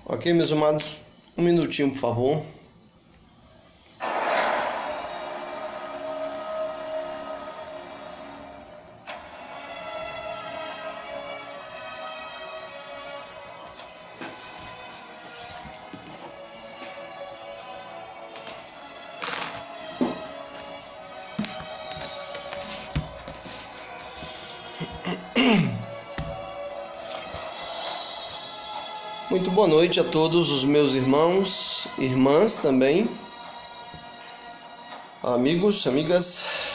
Ok, meus amados, um minutinho, por favor. Muito boa noite a todos os meus irmãos, irmãs também, amigos, amigas.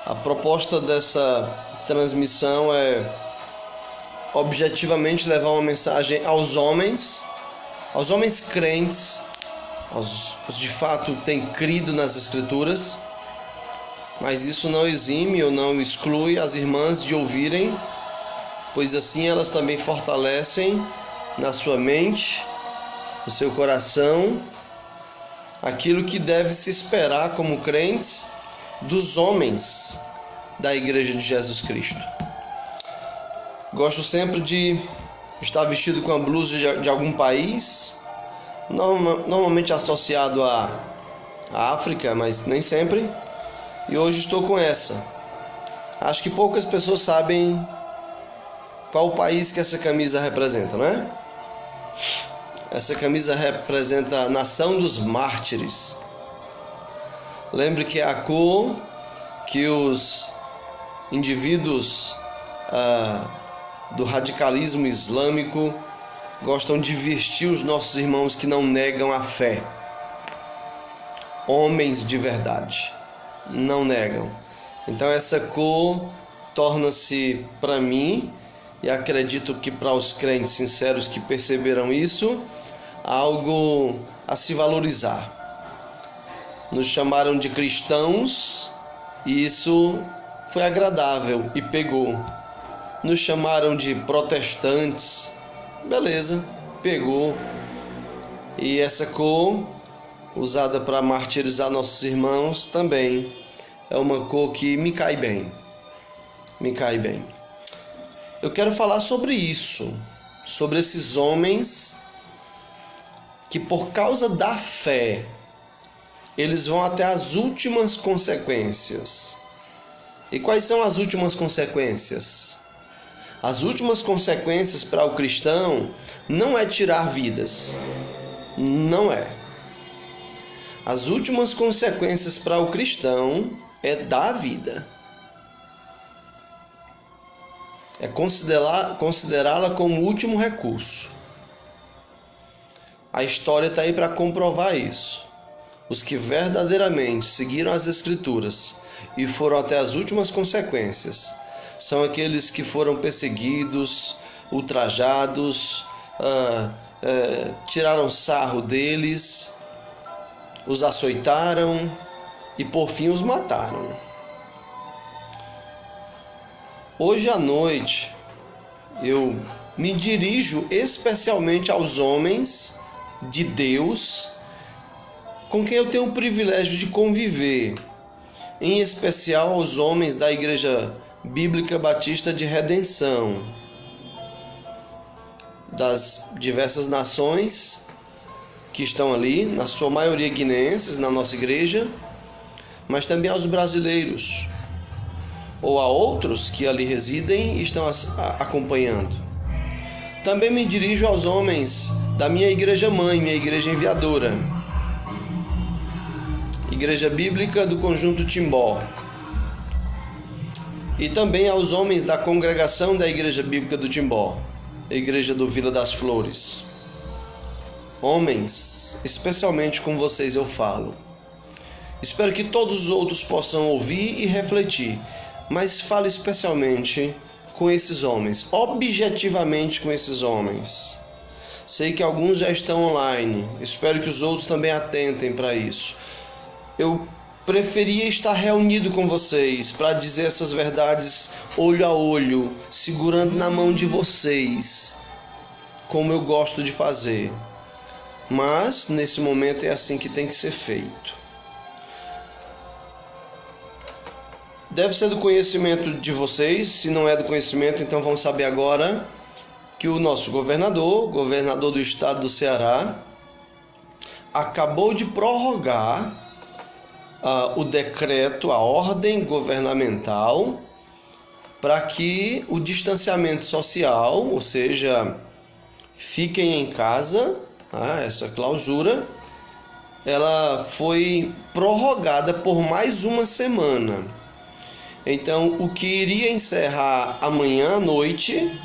A proposta dessa transmissão é objetivamente levar uma mensagem aos homens crentes, aos de fato têm crido nas Escrituras, mas isso não exime ou não exclui as irmãs de ouvirem, pois assim elas também fortalecem na sua mente, no seu coração, aquilo que deve se esperar como crentes dos homens da Igreja de Jesus Cristo. Gosto sempre de estar vestido com a blusa de algum país, normalmente associado à África, mas nem sempre, e hoje estou com essa. Acho que poucas pessoas sabem qual o país que essa camisa representa, não é? Essa camisa representa a nação dos mártires. Lembre que é a cor que os indivíduos do radicalismo islâmico gostam de vestir os nossos irmãos que não negam a fé. Homens de verdade, não negam. Então essa cor torna-se para mim, e acredito que para os crentes sinceros que perceberam isso, algo a se valorizar. Nos chamaram de cristãos e isso foi agradável e pegou. Nos chamaram de protestantes, beleza, pegou. E essa cor, usada para martirizar nossos irmãos, também é uma cor que me cai bem. Me cai bem. Eu quero falar sobre isso, sobre esses homens que por causa da fé, eles vão até as últimas consequências. E quais são as últimas consequências? As últimas consequências para o cristão não é tirar vidas, não é. As últimas consequências para o cristão é dar vida. É considerá-la como último recurso. A história está aí para comprovar isso. Os que verdadeiramente seguiram as Escrituras e foram até as últimas consequências são aqueles que foram perseguidos, ultrajados, tiraram sarro deles, os açoitaram e por fim os mataram. Hoje à noite eu me dirijo especialmente aos homens de Deus com quem eu tenho o privilégio de conviver, em especial aos homens da Igreja Bíblica Batista de Redenção, das diversas nações que estão ali, na sua maioria guineenses, na nossa igreja, mas também aos brasileiros, ou a outros que ali residem e estão acompanhando. Também me dirijo aos homens da minha igreja mãe, minha igreja enviadora, Igreja Bíblica do Conjunto Timbó, e também aos homens da congregação da Igreja Bíblica do Timbó, Igreja do Vila das Flores. Homens, especialmente com vocês eu falo. Espero que todos os outros possam ouvir e refletir, mas falo especialmente com esses homens, objetivamente com esses homens. Sei que alguns já estão online, espero que os outros também atentem para isso. Eu preferia estar reunido com vocês para dizer essas verdades olho a olho, segurando na mão de vocês, como eu gosto de fazer. Mas, nesse momento, é assim que tem que ser feito. Deve ser do conhecimento de vocês. Se não é do conhecimento, então vão saber agora que o nosso governador do estado do Ceará, acabou de prorrogar o decreto, a ordem governamental, para que o distanciamento social, ou seja, fiquem em casa, essa clausura, ela foi prorrogada por mais uma semana. Então, o que iria encerrar amanhã à noite,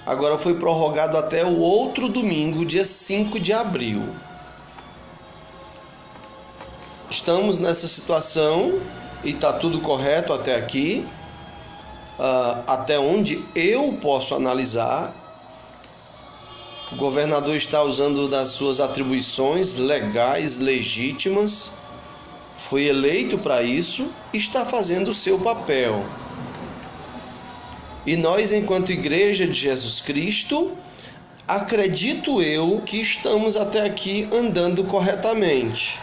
agora foi prorrogado até o outro domingo, dia 5 de abril. Estamos nessa situação e está tudo correto até aqui, até onde eu posso analisar. O governador está usando das suas atribuições legais, legítimas, foi eleito para isso e está fazendo o seu papel. E nós, enquanto Igreja de Jesus Cristo, acredito eu que estamos até aqui andando corretamente.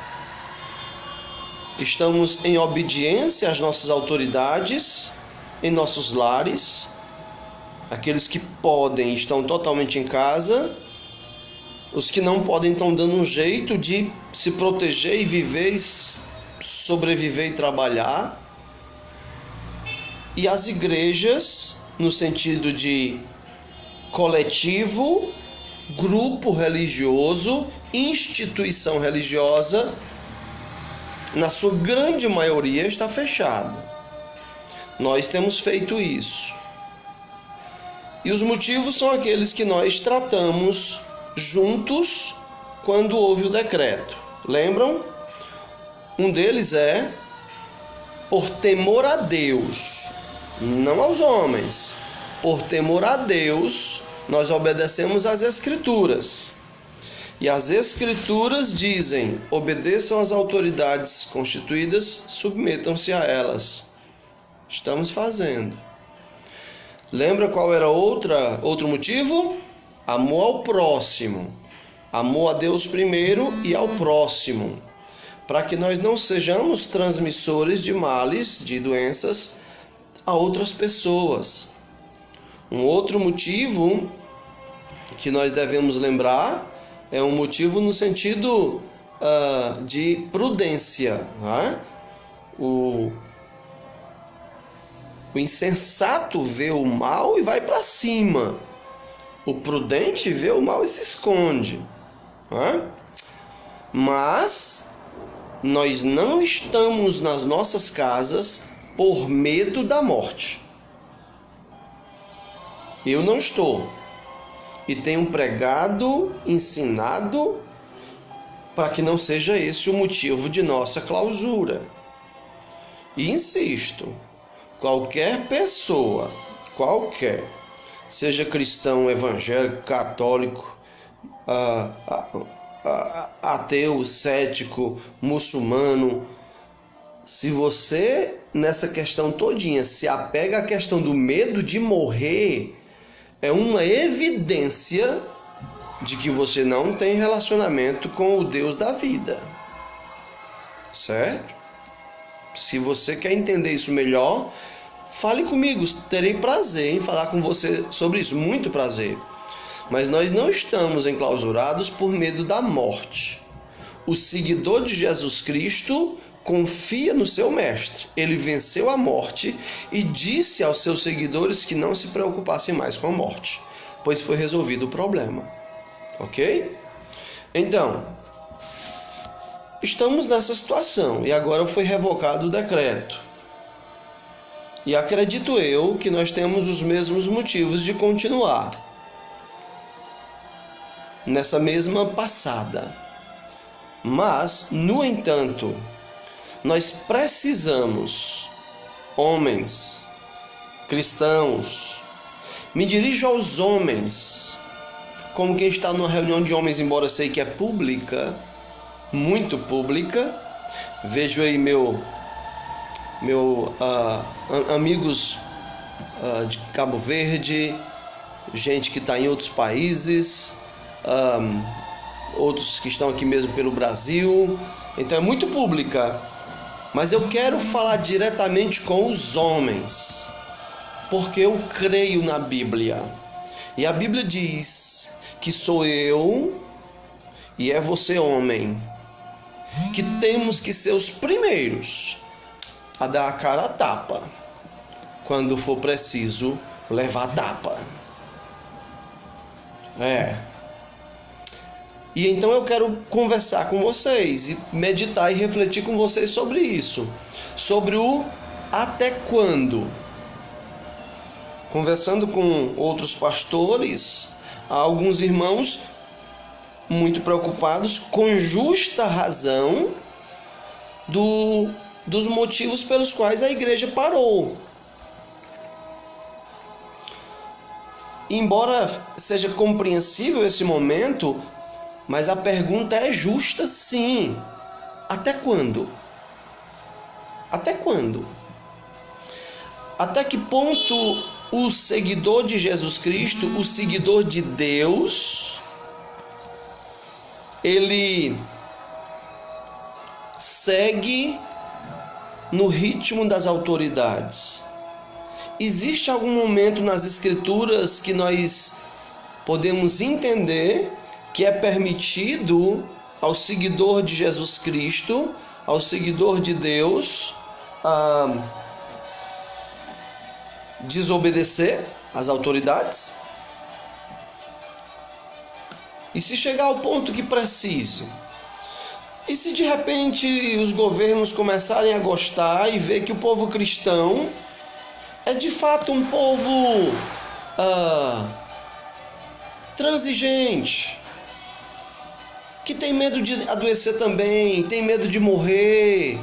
Estamos em obediência às nossas autoridades, em nossos lares. Aqueles que podem estão totalmente em casa. Os que não podem estão dando um jeito de se proteger e viver, sobreviver e trabalhar. E as igrejas, no sentido de coletivo, grupo religioso, instituição religiosa, na sua grande maioria está fechada. Nós temos feito isso. E os motivos são aqueles que nós tratamos juntos quando houve o decreto. Lembram? Um deles é por temor a Deus, não aos homens. Por temor a Deus, nós obedecemos às Escrituras. E as Escrituras dizem: obedeçam às autoridades constituídas, submetam-se a elas. Estamos fazendo. Lembra qual era outro motivo? Amor ao próximo. Amor a Deus primeiro e ao próximo. Para que nós não sejamos transmissores de males, de doenças a outras pessoas. Um outro motivo que nós devemos lembrar é um motivo no sentido de prudência. Né? O insensato vê o mal e vai para cima. O prudente vê o mal e se esconde. Né? Mas nós não estamos nas nossas casas por medo da morte. Eu não estou. E tenho pregado, ensinado, para que não seja esse o motivo de nossa clausura. E insisto, qualquer pessoa, seja cristão, evangélico, católico, ateu, cético, muçulmano, se você nessa questão todinha se apega à questão do medo de morrer, é uma evidência de que você não tem relacionamento com o Deus da vida. Certo? Se você quer entender isso melhor, fale comigo. Terei prazer em falar com você sobre isso. Muito prazer. Mas nós não estamos enclausurados por medo da morte. O seguidor de Jesus Cristo confia no seu mestre. Ele venceu a morte e disse aos seus seguidores que não se preocupassem mais com a morte, pois foi resolvido o problema. Ok? Então, estamos nessa situação e agora foi revogado o decreto. E acredito eu que nós temos os mesmos motivos de continuar nessa mesma passada. Mas, no entanto, nós precisamos, homens, cristãos, me dirijo aos homens, como quem está numa reunião de homens, embora sei que é pública, muito pública. Vejo aí amigos de Cabo Verde, gente que está em outros países, outros que estão aqui mesmo pelo Brasil. Então é muito pública. Mas eu quero falar diretamente com os homens, porque eu creio na Bíblia. E a Bíblia diz que sou eu e é você, homem, que temos que ser os primeiros a dar a cara a tapa quando for preciso levar tapa. E então eu quero conversar com vocês e meditar e refletir com vocês sobre isso, sobre o até quando. Conversando com outros pastores, há alguns irmãos muito preocupados, com justa razão, dos motivos pelos quais a igreja parou. Embora seja compreensível esse momento, mas a pergunta é justa, sim. Até quando? Até quando? Até que ponto o seguidor de Jesus Cristo, o seguidor de Deus, ele segue no ritmo das autoridades? Existe algum momento nas Escrituras que nós podemos entender que é permitido ao seguidor de Jesus Cristo, ao seguidor de Deus, desobedecer às autoridades? E se chegar ao ponto que precise? E se de repente os governos começarem a gostar e ver que o povo cristão é de fato um povo transigente, que tem medo de adoecer também, tem medo de morrer,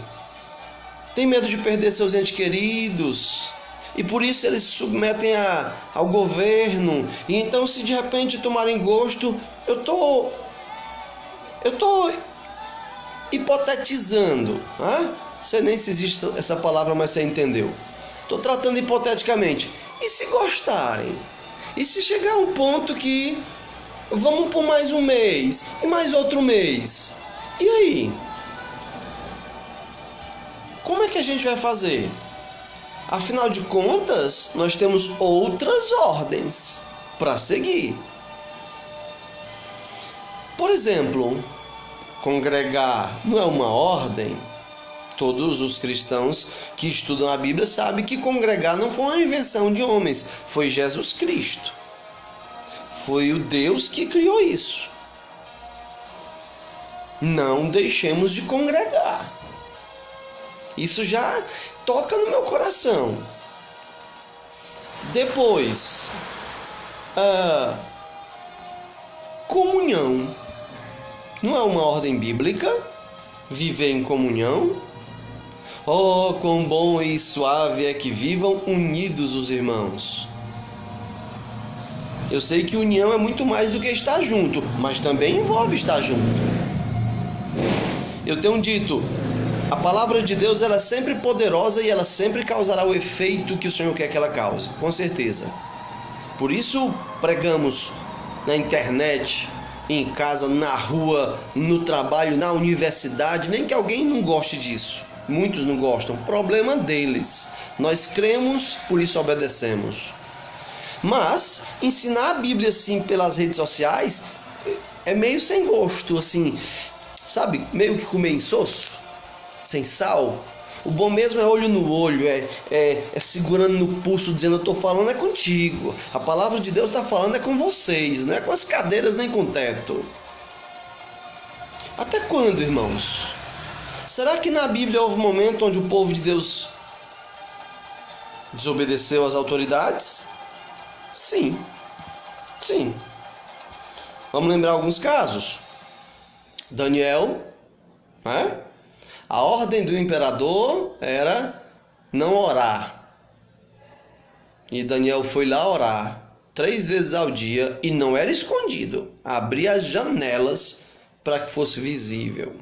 tem medo de perder seus entes queridos, e por isso eles se submetem ao governo. E então, se de repente tomarem gosto, eu tô hipotetizando, sei nem se existe essa palavra, mas você entendeu. Estou tratando hipoteticamente. E se gostarem? E se chegar a um ponto que vamos por mais um mês e mais outro mês? E aí? Como é que a gente vai fazer? Afinal de contas, nós temos outras ordens para seguir. Por exemplo, congregar não é uma ordem? Todos os cristãos que estudam a Bíblia sabem que congregar não foi uma invenção de homens, foi Jesus Cristo. Foi o Deus que criou isso. Não deixemos de congregar. Isso já toca no meu coração. Depois, comunhão. Não é uma ordem bíblica viver em comunhão? Oh, quão bom e suave é que vivam unidos os irmãos. Eu sei que união é muito mais do que estar junto, mas também envolve estar junto. Eu tenho dito, a palavra de Deus ela é sempre poderosa e ela sempre causará o efeito que o Senhor quer que ela cause, com certeza. Por isso pregamos na internet, em casa, na rua, no trabalho, na universidade, nem que alguém não goste disso. Muitos não gostam, problema deles. Nós cremos, por isso obedecemos. Mas ensinar a Bíblia assim pelas redes sociais é meio sem gosto, assim, sabe? Meio que comer insosso, sem sal. O bom mesmo é olho no olho, é segurando no pulso, dizendo: eu estou falando é contigo. A palavra de Deus está falando é com vocês, não é com as cadeiras nem com o teto. Até quando, irmãos? Será que na Bíblia houve um momento onde o povo de Deus desobedeceu às autoridades? Sim. Vamos lembrar alguns casos. Daniel, a ordem do imperador era não orar. E Daniel foi lá orar 3 vezes ao dia e não era escondido. Abria as janelas para que fosse visível.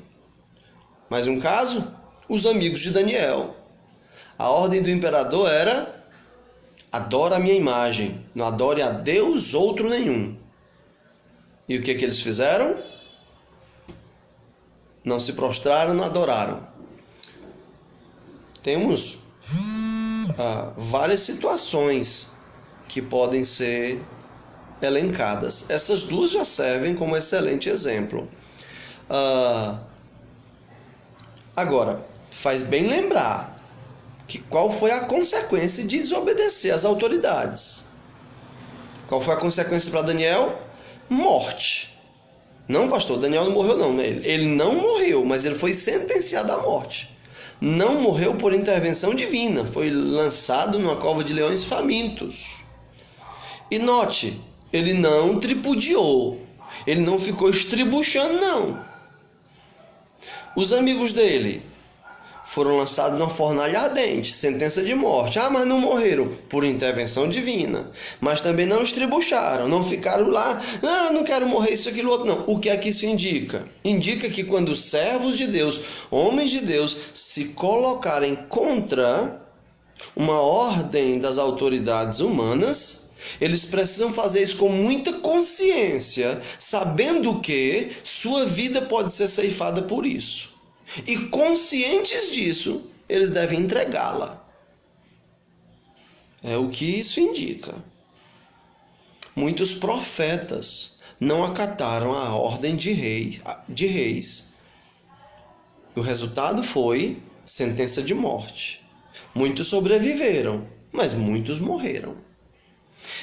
Mais um caso, os amigos de Daniel. A ordem do imperador era: adora a minha imagem, não adore a Deus outro nenhum. E o que eles fizeram? Não se prostraram, não adoraram. temos várias situações que podem ser elencadas. Essas duas já servem como excelente exemplo. Agora, faz bem lembrar que qual foi a consequência de desobedecer às autoridades. Qual foi a consequência para Daniel? Morte. Não, pastor, Daniel não morreu não. Ele não morreu, mas ele foi sentenciado à morte. Não morreu por intervenção divina. Foi lançado numa cova de leões famintos. E note, ele não tripudiou. Ele não ficou estribuchando, não. Os amigos dele foram lançados numa fornalha ardente, sentença de morte. Mas não morreram por intervenção divina. Mas também não estribucharam, não ficaram lá, não quero morrer, isso, aquilo, outro, não. O que é que isso indica? Indica que quando os servos de Deus, homens de Deus, se colocarem contra uma ordem das autoridades humanas, eles precisam fazer isso com muita consciência, sabendo que sua vida pode ser ceifada por isso. E conscientes disso, eles devem entregá-la. É o que isso indica. Muitos profetas não acataram a ordem de reis. O resultado foi sentença de morte. Muitos sobreviveram, mas muitos morreram.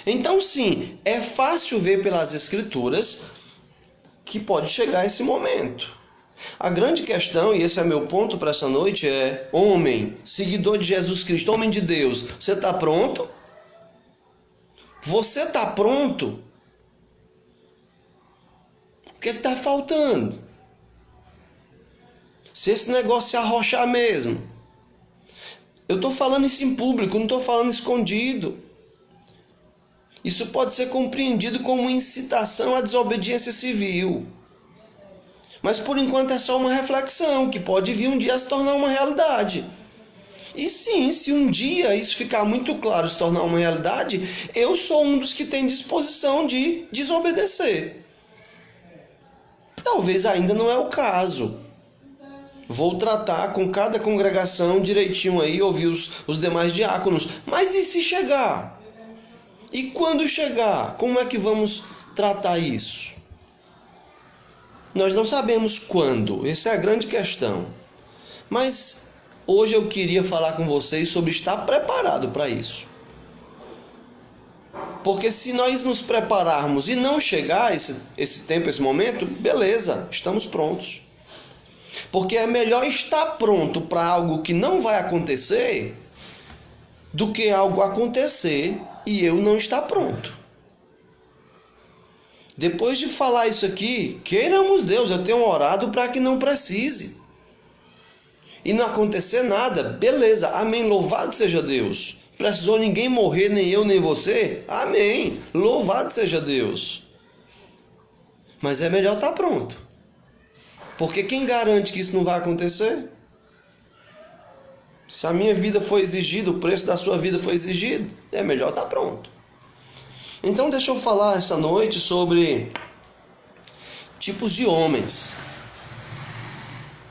Então, sim, é fácil ver pelas Escrituras que pode chegar esse momento. A grande questão, e esse é meu ponto para essa noite, é: homem, seguidor de Jesus Cristo, homem de Deus, você está pronto? Você está pronto? O que está faltando? Se esse negócio se arrochar mesmo, eu estou falando isso em público, não estou falando escondido. Isso pode ser compreendido como incitação à desobediência civil. Mas por enquanto é só uma reflexão, que pode vir um dia a se tornar uma realidade. E sim, se um dia isso ficar muito claro, se tornar uma realidade, eu sou um dos que tem disposição de desobedecer. Talvez ainda não é o caso. Vou tratar com cada congregação direitinho aí, ouvir os demais diáconos. Mas e se chegar? E quando chegar, como é que vamos tratar isso? Nós não sabemos quando, essa é a grande questão. Mas hoje eu queria falar com vocês sobre estar preparado para isso. Porque se nós nos prepararmos e não chegar esse tempo, esse momento, beleza, estamos prontos. Porque é melhor estar pronto para algo que não vai acontecer do que algo acontecer e eu não estar pronto. Depois de falar isso aqui, queiramos Deus, eu tenho orado para que não precise. E não acontecer nada, beleza, amém, louvado seja Deus. Precisou ninguém morrer, nem eu, nem você? Amém, louvado seja Deus. Mas é melhor estar pronto. Porque quem garante que isso não vai acontecer? Se a minha vida foi exigida, o preço da sua vida foi exigido, é melhor estar pronto. Então deixa eu falar essa noite sobre tipos de homens.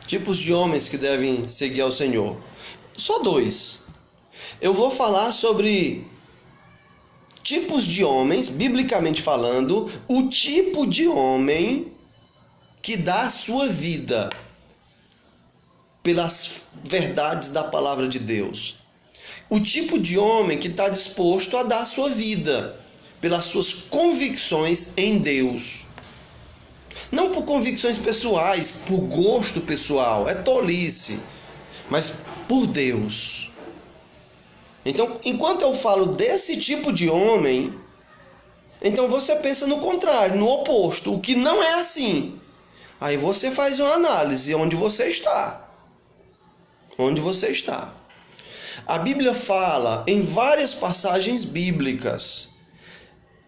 Tipos de homens que devem seguir ao Senhor. Só 2. Eu vou falar sobre tipos de homens, biblicamente falando, o tipo de homem que dá a sua vida pelas verdades da palavra de Deus. O tipo de homem que está disposto a dar a sua vida pelas suas convicções em Deus. Não por convicções pessoais, por gosto pessoal, é tolice, mas por Deus. Então, enquanto eu falo desse tipo de homem, então você pensa no contrário, no oposto, o que não é assim. Aí você faz uma análise onde você está. Onde você está. A Bíblia fala em várias passagens bíblicas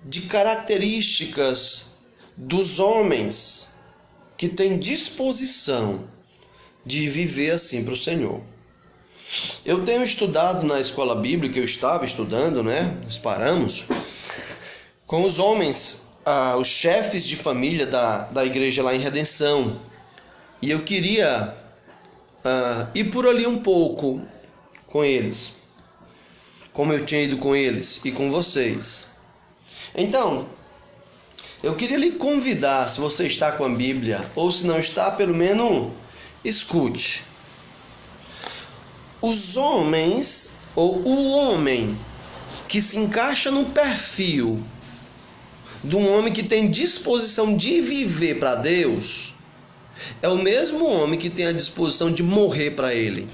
de características dos homens que têm disposição de viver assim para o Senhor. Eu tenho estudado na escola bíblica, eu estava estudando, nós paramos, com os homens, os chefes de família da igreja lá em Redenção. E eu queria ir por ali um pouco, com eles, como eu tinha ido com eles e com vocês. Então, eu queria lhe convidar, se você está com a Bíblia, ou se não está, pelo menos escute. Os homens, ou o homem que se encaixa no perfil de um homem que tem disposição de viver para Deus, é o mesmo homem que tem a disposição de morrer para Ele.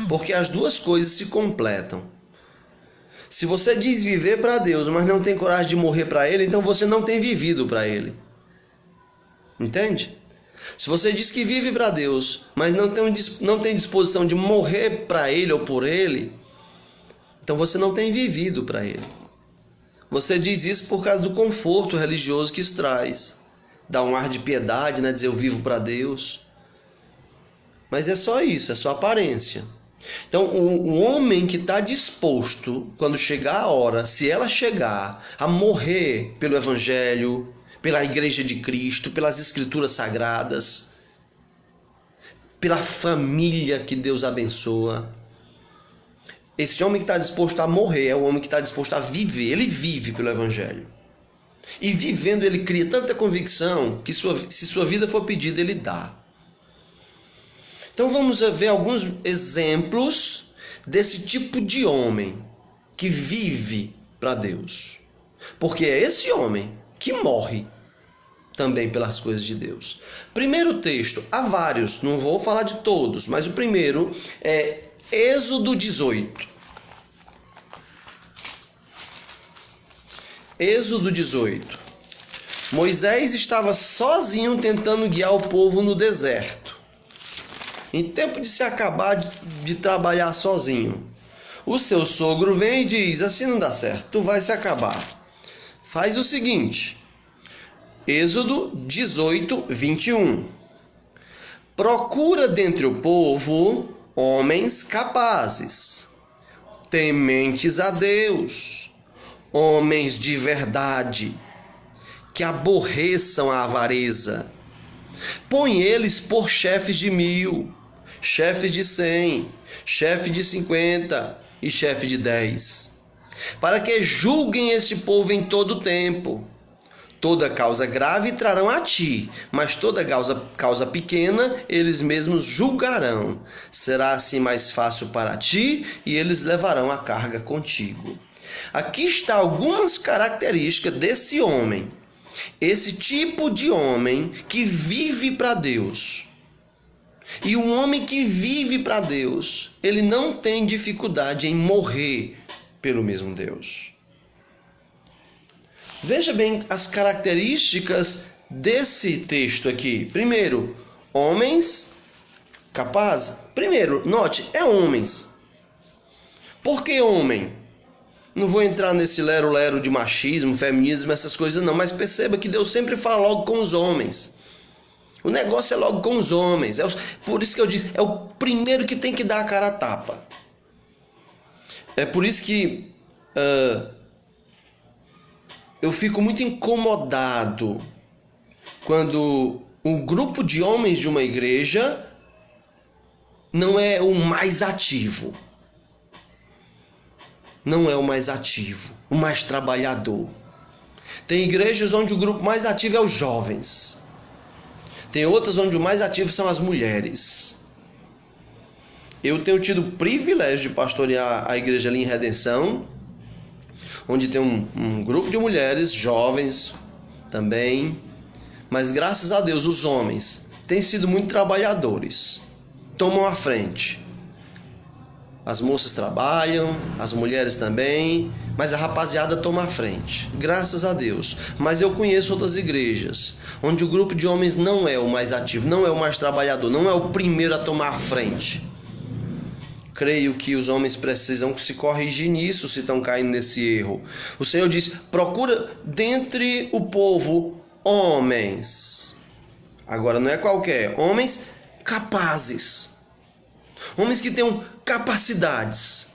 Porque as duas coisas se completam. Se você diz viver para Deus, mas não tem coragem de morrer para Ele, então você não tem vivido para Ele. Entende? Se você diz que vive para Deus, mas não tem disposição de morrer para Ele ou por Ele, então você não tem vivido para Ele. Você diz isso por causa do conforto religioso que isso traz. Dá um ar de piedade, né? Dizer eu vivo para Deus. Mas é só isso, é só aparência. Então, o homem que está disposto, quando chegar a hora, se ela chegar, a morrer pelo Evangelho, pela Igreja de Cristo, pelas Escrituras Sagradas, pela família que Deus abençoa, esse homem que está disposto a morrer é o homem que está disposto a viver. Ele vive pelo Evangelho. E vivendo, ele cria tanta convicção que se sua vida for pedida, ele dá. Então vamos ver alguns exemplos desse tipo de homem que vive para Deus. Porque é esse homem que morre também pelas coisas de Deus. Primeiro texto, há vários, não vou falar de todos, mas o primeiro é Êxodo 18. Êxodo 18. Moisés estava sozinho tentando guiar o povo no deserto. Em tempo de se acabar de trabalhar sozinho, o seu sogro vem e diz: assim não dá certo, tu vai se acabar. Faz o seguinte, Êxodo 18, 21. Procura dentre o povo homens capazes, tementes a Deus, homens de verdade, que aborreçam a avareza. Põe eles por chefes de 1000, chefes de 100, chefe de 50 e chefe de 10, para que julguem este povo em todo o tempo. Toda causa grave trarão a ti, mas toda causa pequena eles mesmos julgarão. Será assim mais fácil para ti e eles levarão a carga contigo. Aqui está algumas características desse homem. Esse tipo de homem que vive para Deus. E um homem que vive para Deus, ele não tem dificuldade em morrer pelo mesmo Deus. Veja bem as características desse texto aqui. Primeiro, homens capazes. Primeiro, note, é homens. Por que homem? Não vou entrar nesse lero-lero de machismo, feminismo, essas coisas não, mas perceba que Deus sempre fala logo com os homens. O negócio é logo com os homens. Por isso que eu disse, é o primeiro que tem que dar a cara a tapa. É por isso que eu fico muito incomodado quando um grupo de homens de uma igreja não é o mais ativo. Não é o mais ativo, o mais trabalhador. Tem igrejas onde o grupo mais ativo é os jovens. Tem outras onde o mais ativo são as mulheres. Eu tenho tido o privilégio de pastorear a igreja ali em Redenção, onde tem um grupo de mulheres, jovens também. Mas graças a Deus os homens têm sido muito trabalhadores. Tomam a frente. As moças trabalham, as mulheres também, mas a rapaziada toma a frente, graças a Deus. Mas eu conheço outras igrejas, onde o grupo de homens não é o mais ativo, não é o mais trabalhador, não é o primeiro a tomar a frente. Creio que os homens precisam se corrigir nisso, se estão caindo nesse erro. O Senhor diz, procura dentre o povo homens. Agora não é qualquer, homens capazes. Homens que tenham capacidades.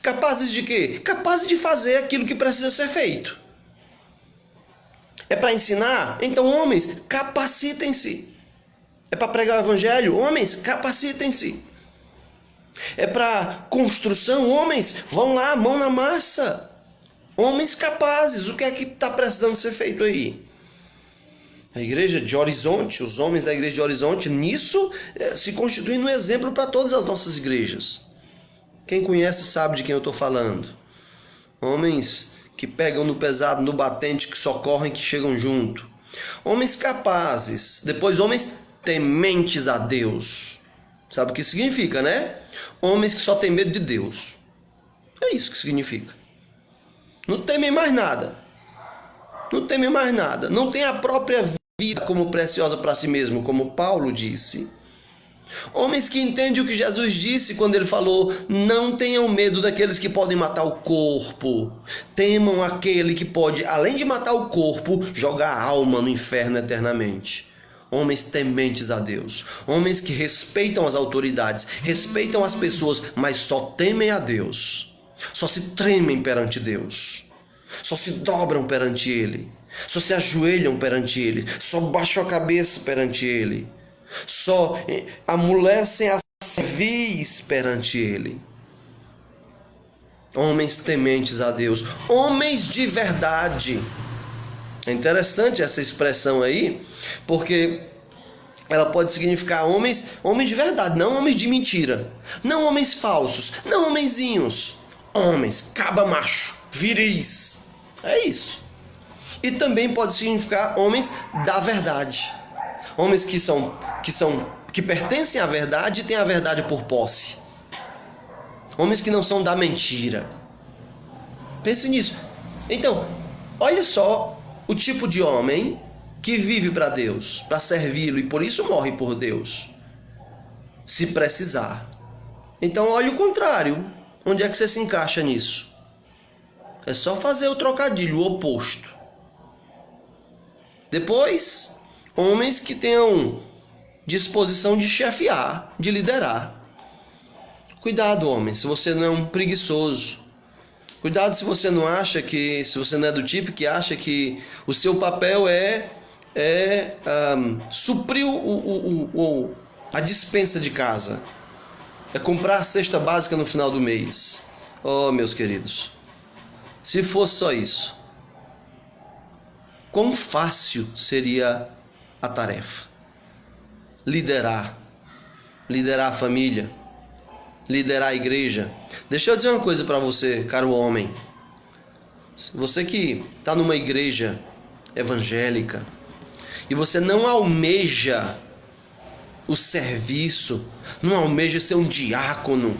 Capazes de quê? Capazes de fazer aquilo que precisa ser feito. É para ensinar? Então, homens, capacitem-se. É para pregar o evangelho? Homens, capacitem-se. É para construção. Homens, vão lá, mão na massa. Homens capazes. O que é que está precisando ser feito aí? A igreja de Horizonte, os homens da igreja de Horizonte, nisso se constituem um exemplo para todas as nossas igrejas. Quem conhece sabe de quem eu estou falando. Homens que pegam no pesado, no batente, que socorrem, que chegam junto. Homens capazes. Depois, homens tementes a Deus. Sabe o que significa, né? Homens que só têm medo de Deus. É isso que significa. Não temem mais nada. Não temem mais nada. Não tem a própria vida como preciosa para si mesmo, como Paulo disse. Homens que entendem o que Jesus disse quando ele falou: não tenham medo daqueles que podem matar o corpo. Temam aquele que pode, além de matar o corpo, jogar a alma no inferno eternamente. Homens tementes a Deus. Homens que respeitam as autoridades, respeitam as pessoas, mas só temem a Deus. Só se tremem perante Deus. Só se dobram perante Ele. Só se ajoelham perante Ele. Só baixam a cabeça perante Ele. Só amolecem a cerviz perante Ele. Homens tementes a Deus. Homens de verdade. É interessante essa expressão aí, porque ela pode significar homens de verdade, não homens de mentira. Não homens falsos, não homenzinhos. Homens, caba macho, viris. É isso. E também pode significar homens da verdade. Homens que pertencem à verdade e têm a verdade por posse. Homens que não são da mentira. Pense nisso. Então, olha só o tipo de homem que vive para Deus, para servi-lo, e por isso morre por Deus, se precisar. Então, olha o contrário. Onde é que você se encaixa nisso? É só fazer o trocadilho, o oposto. Depois, homens que tenham disposição de chefiar, de liderar. Cuidado, homem, se você não é um preguiçoso. Cuidado se você não acha que, se você não é do tipo que acha que o seu papel é suprir a despensa de casa. É comprar a cesta básica no final do mês. Oh, meus queridos, se fosse só isso, quão fácil seria a tarefa. Liderar a família, liderar a igreja. Deixa eu dizer uma coisa para você, caro homem. Você que está numa igreja evangélica e você não almeja o serviço, não almeja ser um diácono.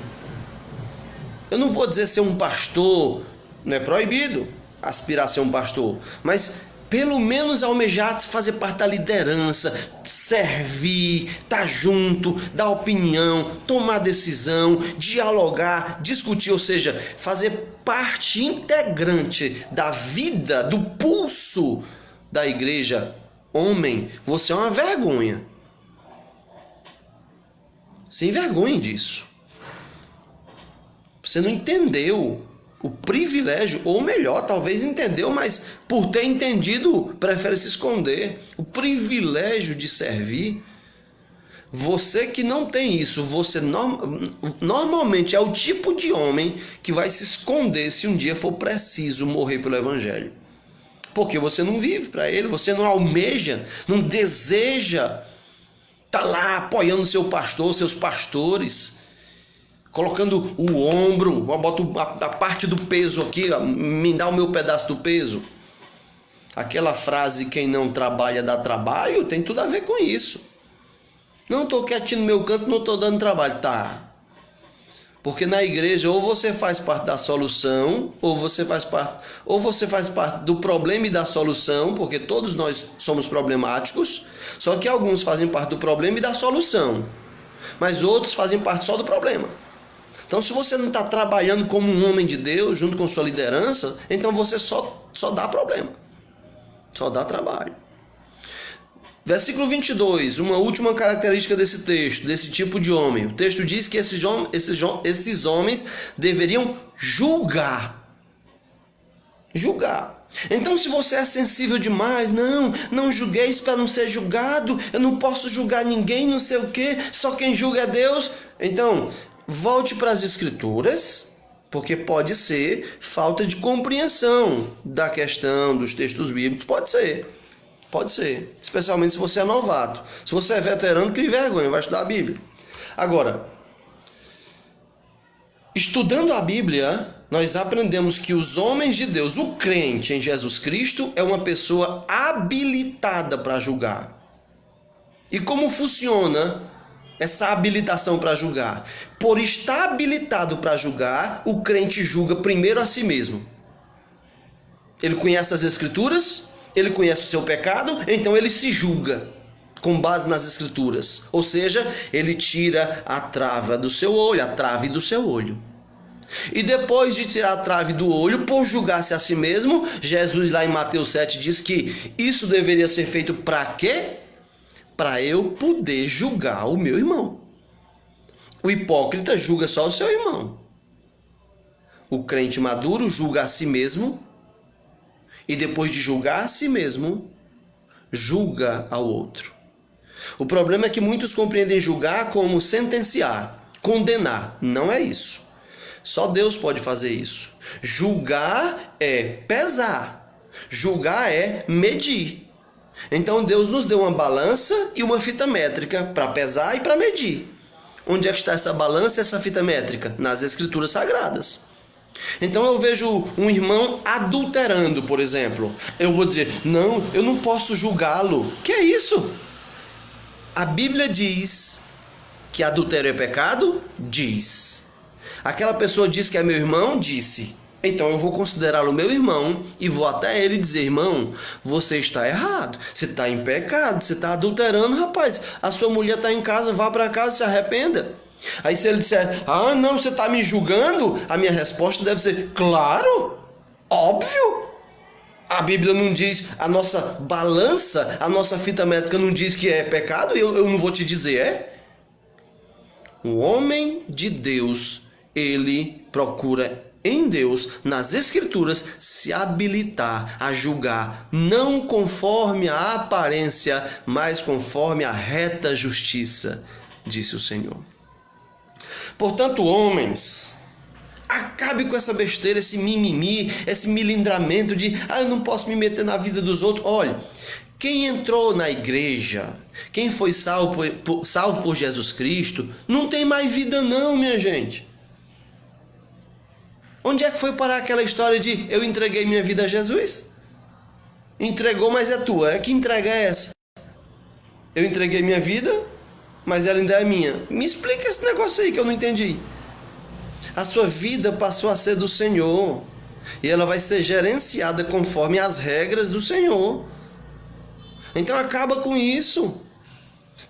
Eu não vou dizer ser um pastor, não é proibido aspirar a ser um pastor, mas pelo menos almejar fazer parte da liderança, servir, estar junto, dar opinião, tomar decisão, dialogar, discutir, ou seja, fazer parte integrante da vida, do pulso da igreja. Homem, você é uma vergonha. Se envergonhe disso. Você não entendeu o privilégio, ou melhor, talvez entendeu, mas por ter entendido, prefere se esconder. O privilégio de servir. Você que não tem isso, você normalmente é o tipo de homem que vai se esconder se um dia for preciso morrer pelo evangelho. Porque você não vive para ele, você não almeja, não deseja estar lá apoiando seu pastor, seus pastores, colocando o ombro, boto a parte do peso aqui, me dá o meu pedaço do peso. Aquela frase, quem não trabalha dá trabalho, tem tudo a ver com isso. Não estou quietinho no meu canto, não estou dando trabalho. Tá. Porque na igreja ou você faz parte da solução, ou você faz parte do problema e da solução, porque todos nós somos problemáticos, só que alguns fazem parte do problema e da solução, mas outros fazem parte só do problema. Então, se você não está trabalhando como um homem de Deus, junto com sua liderança, então você só dá problema. Só dá trabalho. Versículo 22, uma última característica desse texto, desse tipo de homem. O texto diz que esses homens deveriam julgar. Julgar. Então, se você é sensível demais, não julgueis para não ser julgado, eu não posso julgar ninguém, não sei o quê, só quem julga é Deus. Então, volte para as Escrituras, porque pode ser falta de compreensão da questão dos textos bíblicos, pode ser, especialmente se você é novato. Se você é veterano, crie vergonha, vai estudar a Bíblia. Agora, estudando a Bíblia, nós aprendemos que os homens de Deus, o crente em Jesus Cristo, é uma pessoa habilitada para julgar. E como funciona essa habilitação para julgar? Por estar habilitado para julgar, o crente julga primeiro a si mesmo. Ele conhece as Escrituras, ele conhece o seu pecado, então ele se julga com base nas Escrituras. Ou seja, ele tira a trave do seu olho. E depois de tirar a trave do olho, por julgar-se a si mesmo, Jesus lá em Mateus 7 diz que isso deveria ser feito para quê? Para eu poder julgar o meu irmão. O hipócrita julga só o seu irmão. O crente maduro julga a si mesmo e depois de julgar a si mesmo, julga ao outro. O problema é que muitos compreendem julgar como sentenciar, condenar. Não é isso. Só Deus pode fazer isso. Julgar é pesar. Julgar é medir. Então Deus nos deu uma balança e uma fita métrica para pesar e para medir. Onde é que está essa balança e essa fita métrica? Nas Escrituras Sagradas. Então eu vejo um irmão adulterando, por exemplo. Eu vou dizer, não, eu não posso julgá-lo. Que é isso? A Bíblia diz que adultério é pecado? Diz. Aquela pessoa diz que é meu irmão? Disse. Então eu vou considerá-lo meu irmão e vou até ele dizer, irmão, você está errado, você está em pecado, você está adulterando, rapaz. A sua mulher está em casa, vá para casa, se arrependa. Aí se ele disser, ah não, você está me julgando, a minha resposta deve ser, claro, óbvio. A Bíblia não diz, a nossa balança, a nossa fita métrica não diz que é pecado, eu não vou te dizer, é? O homem de Deus, ele procura em Deus, nas Escrituras, se habilitar a julgar, não conforme a aparência, mas conforme a reta justiça, disse o Senhor. Portanto, homens, acabe com essa besteira, esse mimimi, esse milindramento de, eu não posso me meter na vida dos outros. Olha, quem entrou na igreja, quem foi salvo por Jesus Cristo, não tem mais vida não, minha gente. Onde é que foi parar aquela história de eu entreguei minha vida a Jesus? Entregou, mas é tua. Que entrega é essa? Eu entreguei minha vida, mas ela ainda é minha. Me explica esse negócio aí que eu não entendi. A sua vida passou a ser do Senhor. E ela vai ser gerenciada conforme as regras do Senhor. Então acaba com isso.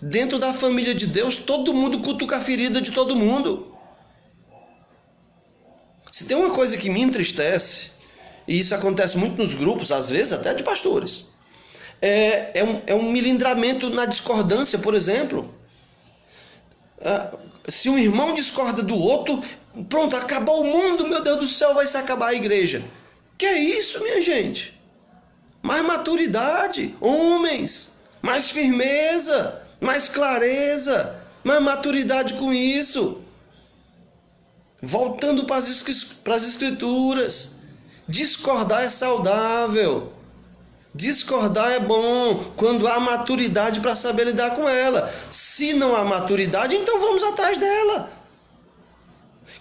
Dentro da família de Deus, todo mundo cutuca a ferida de todo mundo. Se tem uma coisa que me entristece, e isso acontece muito nos grupos, às vezes até de pastores, é um milindramento na discordância, por exemplo. Se um irmão discorda do outro, pronto, acabou o mundo, meu Deus do céu, vai se acabar a igreja. Que é isso, minha gente? Mais maturidade, homens, mais firmeza, mais clareza, mais maturidade com isso. Voltando para as Escrituras. Discordar é saudável. Discordar é bom quando há maturidade para saber lidar com ela. Se não há maturidade, então vamos atrás dela.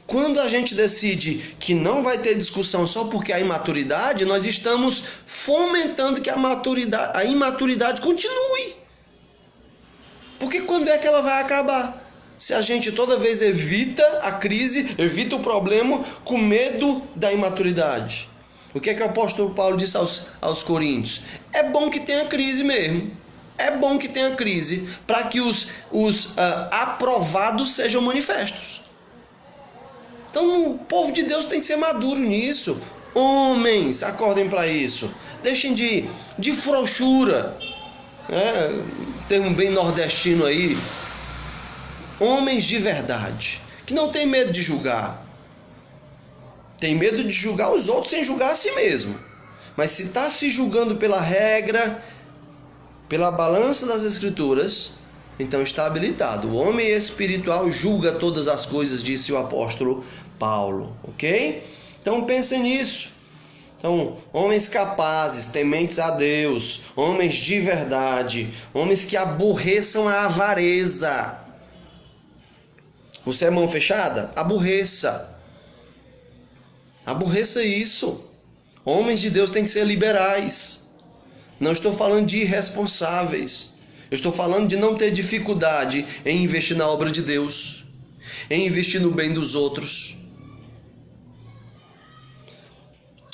Quando a gente decide que não vai ter discussão só porque há imaturidade, nós estamos fomentando que a imaturidade continue. Porque quando é que ela vai acabar? Se a gente toda vez evita a crise, evita o problema com medo da imaturidade. O que é que o apóstolo Paulo disse aos Coríntios? É bom que tenha crise mesmo. É bom que tenha crise para que os aprovados sejam manifestos. Então o povo de Deus tem que ser maduro nisso. Homens, acordem para isso. Deixem de frouxura. Termo bem nordestino aí. Homens de verdade, que não tem medo de julgar. Tem medo de julgar os outros sem julgar a si mesmo. Mas se está se julgando pela regra, pela balança das Escrituras, então está habilitado. O homem espiritual julga todas as coisas, disse o apóstolo Paulo, ok? Então pensem nisso. Então, homens capazes, tementes a Deus, homens de verdade, homens que aborreçam a avareza. Você é mão fechada? Aborreça. Aborreça isso. Homens de Deus têm que ser liberais. Não estou falando de irresponsáveis. Eu estou falando de não ter dificuldade em investir na obra de Deus, em investir no bem dos outros.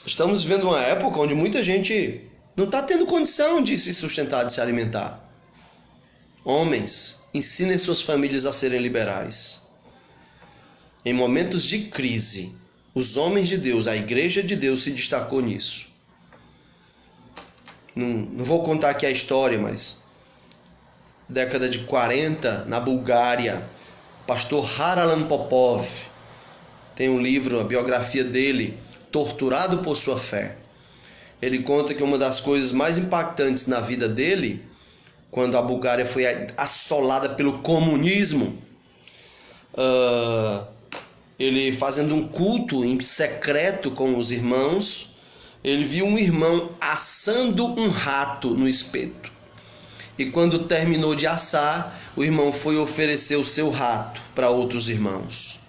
Estamos vivendo uma época onde muita gente não está tendo condição de se sustentar, de se alimentar. Homens, ensinem suas famílias a serem liberais. Em momentos de crise, os homens de Deus, a igreja de Deus se destacou nisso. Não vou contar aqui a história, mas década de 40, na Bulgária, pastor Haralan Popov, tem um livro, a biografia dele, Torturado por Sua Fé. Ele conta que uma das coisas mais impactantes na vida dele, quando a Bulgária foi assolada pelo comunismo, ele fazendo um culto em secreto com os irmãos, ele viu um irmão assando um rato no espeto. E quando terminou de assar, o irmão foi oferecer o seu rato para outros irmãos.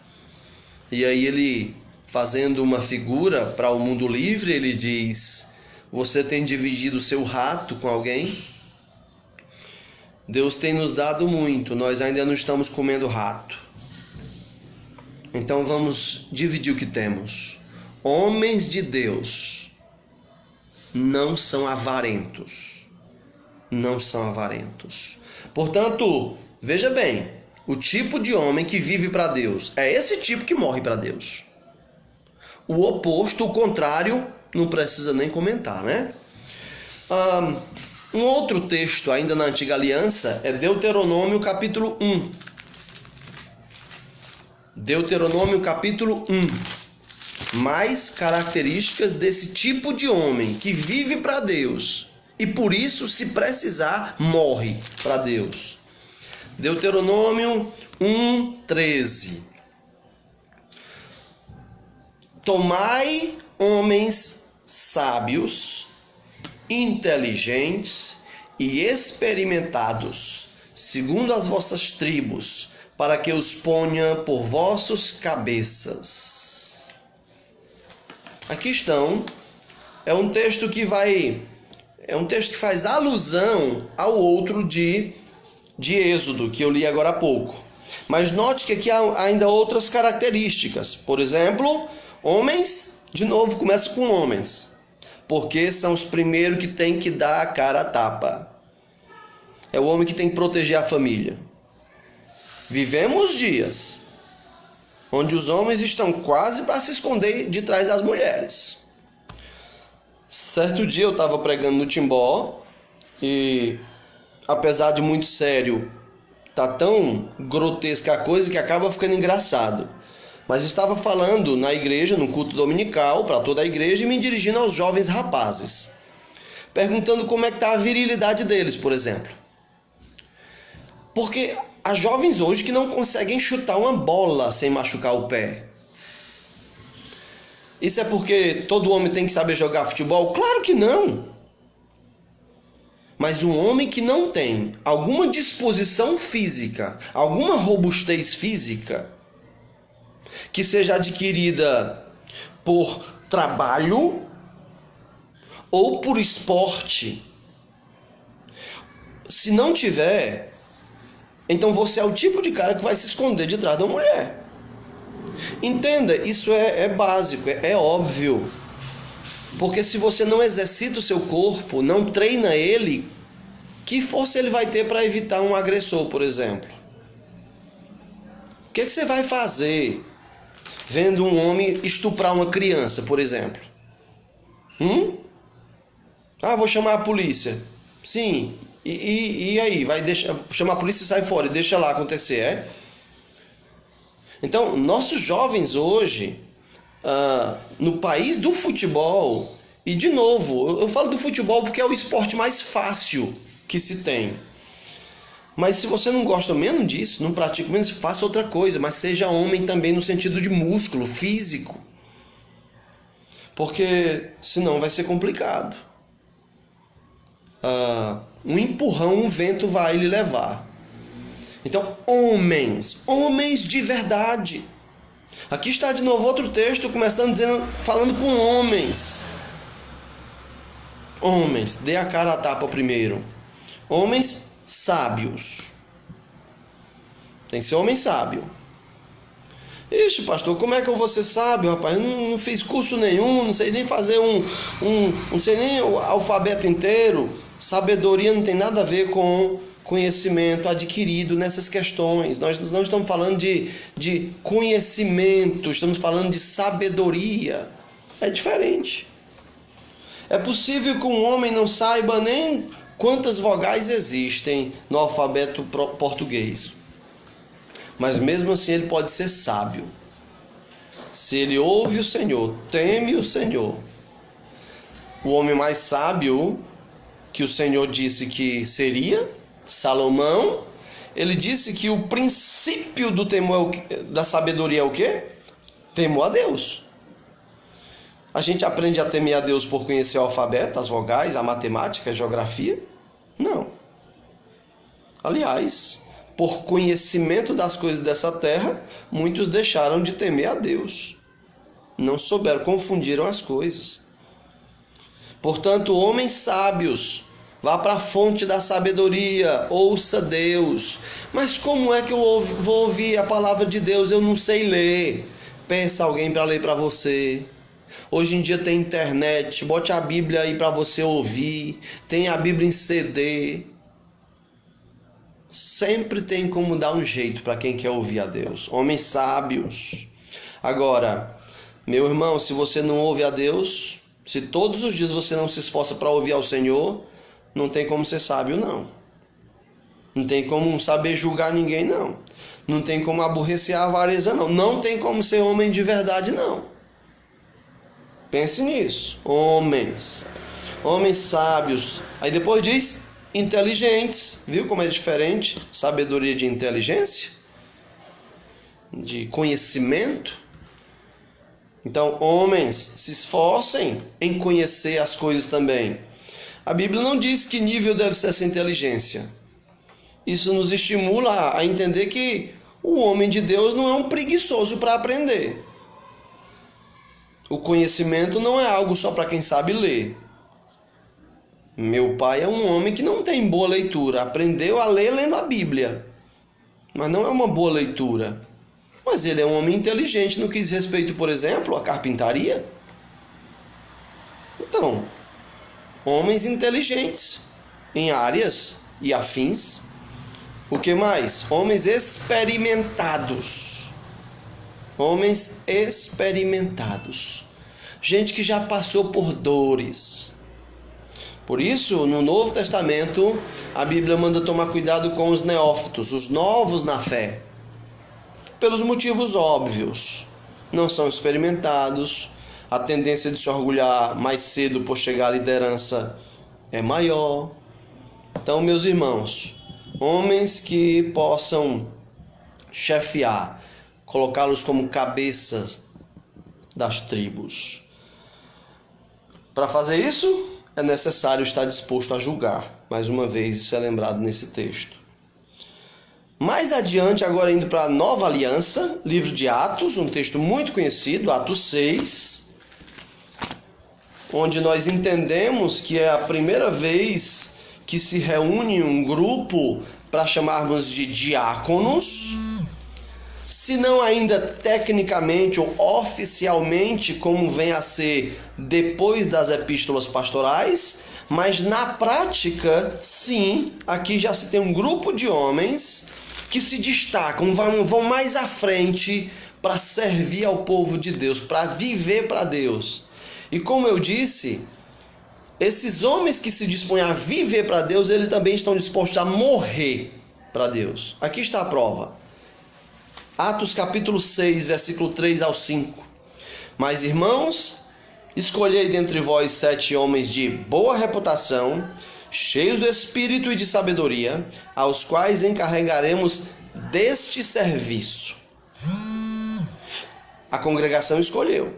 E aí ele, fazendo uma figura para o mundo livre, ele diz: você tem dividido o seu rato com alguém? Deus tem nos dado muito, nós ainda não estamos comendo rato. Então vamos dividir o que temos. Homens de Deus não são avarentos. Não são avarentos. Portanto, veja bem, o tipo de homem que vive para Deus é esse tipo que morre para Deus. O oposto, o contrário, não precisa nem comentar, né? Um outro texto ainda na Antiga Aliança é Deuteronômio capítulo 1. Deuteronômio capítulo 1. Mais características desse tipo de homem que vive para Deus e por isso, se precisar, morre para Deus. Deuteronômio 1:13. Tomai homens sábios, inteligentes e experimentados, segundo as vossas tribos, para que os ponha por vossos cabeças. Aqui estão. É um texto que faz alusão ao outro de Êxodo, que eu li agora há pouco. Mas note que aqui há ainda outras características. Por exemplo, homens, de novo, começa com homens, porque são os primeiros que têm que dar a cara a tapa. É o homem que tem que proteger a família. Vivemos dias onde os homens estão quase para se esconder de trás das mulheres. Certo dia eu estava pregando no Timbó e, apesar de muito sério, tá tão grotesca a coisa que acaba ficando engraçado. Mas estava falando na igreja, no culto dominical, para toda a igreja, e me dirigindo aos jovens rapazes, perguntando como é que está a virilidade deles, por exemplo. Porque há jovens hoje que não conseguem chutar uma bola sem machucar o pé. Isso é porque todo homem tem que saber jogar futebol? Claro que não. Mas um homem que não tem alguma disposição física, alguma robustez física, que seja adquirida por trabalho ou por esporte, se não tiver, então você é o tipo de cara que vai se esconder de trás da mulher. Entenda, isso é básico, é óbvio. Porque se você não exercita o seu corpo, não treina ele, que força ele vai ter para evitar um agressor, por exemplo? O que você vai fazer vendo um homem estuprar uma criança, por exemplo? Vou chamar a polícia. Sim, e aí? Vai chamar a polícia e sai fora e deixa lá acontecer, é? Então, nossos jovens hoje, no país do futebol, e de novo, eu falo do futebol porque é o esporte mais fácil que se tem. Mas se você não gosta menos disso, não pratica menos, faça outra coisa, mas seja homem também no sentido de músculo, físico. Porque senão vai ser complicado. Um empurrão, um vento vai lhe levar. Então, homens de verdade. Aqui está de novo outro texto, falando com homens. Homens, dê a cara a tapa primeiro. Homens sábios. Tem que ser homem sábio. Ixi, pastor, como é que eu vou ser sábio, rapaz? Eu não fiz curso nenhum, não sei nem fazer não sei nem o alfabeto inteiro. Sabedoria não tem nada a ver com conhecimento adquirido nessas questões. Nós não estamos falando de conhecimento, estamos falando de sabedoria. É diferente. É possível que um homem não saiba nem quantas vogais existem no alfabeto português. Mas mesmo assim ele pode ser sábio. Se ele ouve o Senhor, teme o Senhor. O homem mais sábio que o Senhor disse que seria, Salomão, ele disse que o princípio do temor da sabedoria é o quê? Temor a Deus. A gente aprende a temer a Deus por conhecer o alfabeto, as vogais, a matemática, a geografia? Não. Aliás, por conhecimento das coisas dessa terra, muitos deixaram de temer a Deus. Não souberam, confundiram as coisas. Portanto, homens sábios, vá para a fonte da sabedoria, ouça Deus. Mas como é que eu vou ouvir a palavra de Deus? Eu não sei ler. Peça alguém para ler para você. Hoje em dia tem internet, bote a Bíblia aí para você ouvir. Tem a Bíblia em CD. Sempre tem como dar um jeito para quem quer ouvir a Deus. Homens sábios. Agora, meu irmão, se você não ouve a Deus, se todos os dias você não se esforça para ouvir ao Senhor, não tem como ser sábio, não. Não tem como saber julgar ninguém, não. Não tem como aborrecer a avareza, não. Não tem como ser homem de verdade, não. Pense nisso. Homens sábios. Aí depois diz inteligentes. Viu como é diferente? Sabedoria de inteligência? De conhecimento? Então, homens, se esforcem em conhecer as coisas também. A Bíblia não diz que nível deve ser essa inteligência. Isso nos estimula a entender que o homem de Deus não é um preguiçoso para aprender. O conhecimento não é algo só para quem sabe ler. Meu pai é um homem que não tem boa leitura. Aprendeu a ler lendo a Bíblia. Mas não é uma boa leitura. Mas ele é um homem inteligente no que diz respeito, por exemplo, à carpintaria. Então, homens inteligentes em áreas e afins. O que mais? Homens experimentados. Homens experimentados. Gente que já passou por dores. Por isso, no Novo Testamento, a Bíblia manda tomar cuidado com os neófitos, os novos na fé. Pelos motivos óbvios. Não são experimentados. A tendência de se orgulhar mais cedo por chegar à liderança é maior. Então, meus irmãos, homens que possam chefiar, colocá-los como cabeças das tribos. Para fazer isso, é necessário estar disposto a julgar. Mais uma vez, isso é lembrado nesse texto. Mais adiante, agora indo para a Nova Aliança, livro de Atos, um texto muito conhecido, Atos 6, onde nós entendemos que é a primeira vez que se reúne um grupo para chamarmos de diáconos, se não ainda tecnicamente ou oficialmente, como vem a ser depois das epístolas pastorais, mas na prática, sim, aqui já se tem um grupo de homens que se destacam, vão mais à frente para servir ao povo de Deus, para viver para Deus. E como eu disse, esses homens que se dispõem a viver para Deus, eles também estão dispostos a morrer para Deus. Aqui está a prova. Atos capítulo 6, versículo 3 ao 5. Mas, irmãos, escolhei dentre vós 7 homens de boa reputação, cheios do Espírito e de sabedoria, aos quais encarregaremos deste serviço. A congregação escolheu.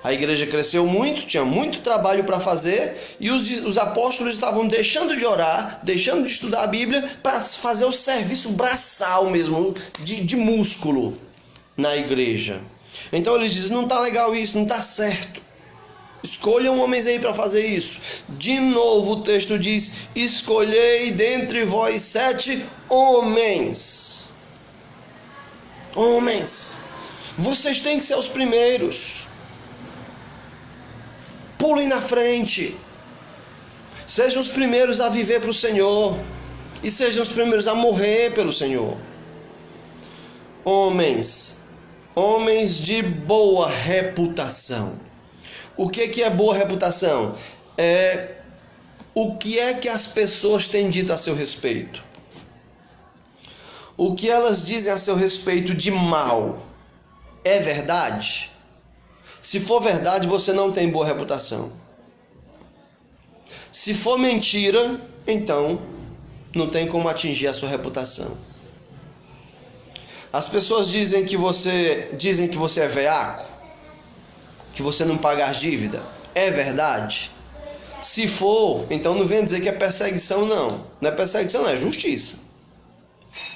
A igreja cresceu muito, tinha muito trabalho para fazer, e os apóstolos estavam deixando de orar, deixando de estudar a Bíblia, para fazer o serviço braçal mesmo, de músculo na igreja. Então eles dizem, não está legal isso, não está certo. Escolham homens aí para fazer isso. De novo o texto diz, escolhei dentre vós 7 homens. Homens, vocês têm que ser os primeiros. Pulem na frente. Sejam os primeiros a viver para o Senhor. E sejam os primeiros a morrer pelo Senhor. Homens de boa reputação. O que é boa reputação? O que é que as pessoas têm dito a seu respeito? O que elas dizem a seu respeito de mal é verdade? Se for verdade, você não tem boa reputação. Se for mentira, então não tem como atingir a sua reputação. As pessoas dizem que você é veaco, que você não paga as dívidas. É verdade? Se for, então não vem dizer que é perseguição, não. Não é perseguição, não, é justiça.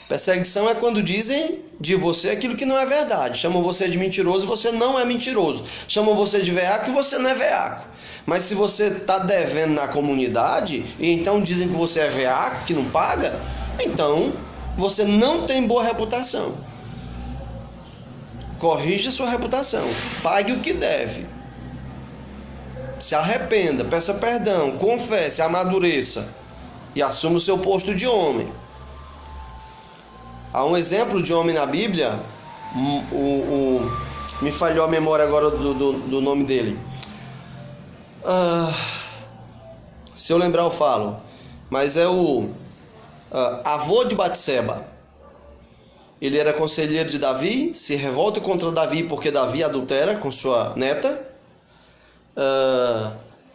Perseguição é quando dizem de você aquilo que não é verdade. Chamam você de mentiroso e você não é mentiroso. Chamam você de veaco e você não é veaco. Mas se você está devendo na comunidade e então dizem que você é veaco, que não paga, então você não tem boa reputação. Corrija sua reputação. Pague o que deve. Se arrependa, peça perdão, confesse, amadureça e assuma o seu posto de homem. Há um exemplo de homem na Bíblia, me falhou a memória agora do nome dele. Se eu lembrar eu falo, mas é o avô de Batseba. Ele era conselheiro de Davi, se revolta contra Davi porque Davi adultera com sua neta.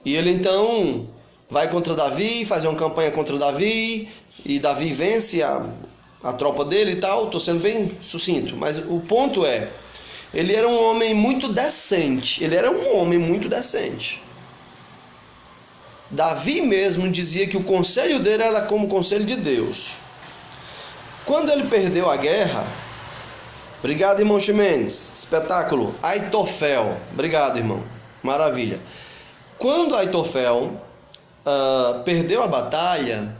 E ele então vai contra Davi, faz uma campanha contra Davi, e Davi vence a tropa dele e tal. Estou sendo bem sucinto, mas o ponto é, ele era um homem muito decente. Davi mesmo dizia que o conselho dele era como o conselho de Deus. Quando ele perdeu a guerra, obrigado, irmão Ximenes, espetáculo, Aitofel, obrigado, irmão, maravilha. Quando Aitofel perdeu a batalha,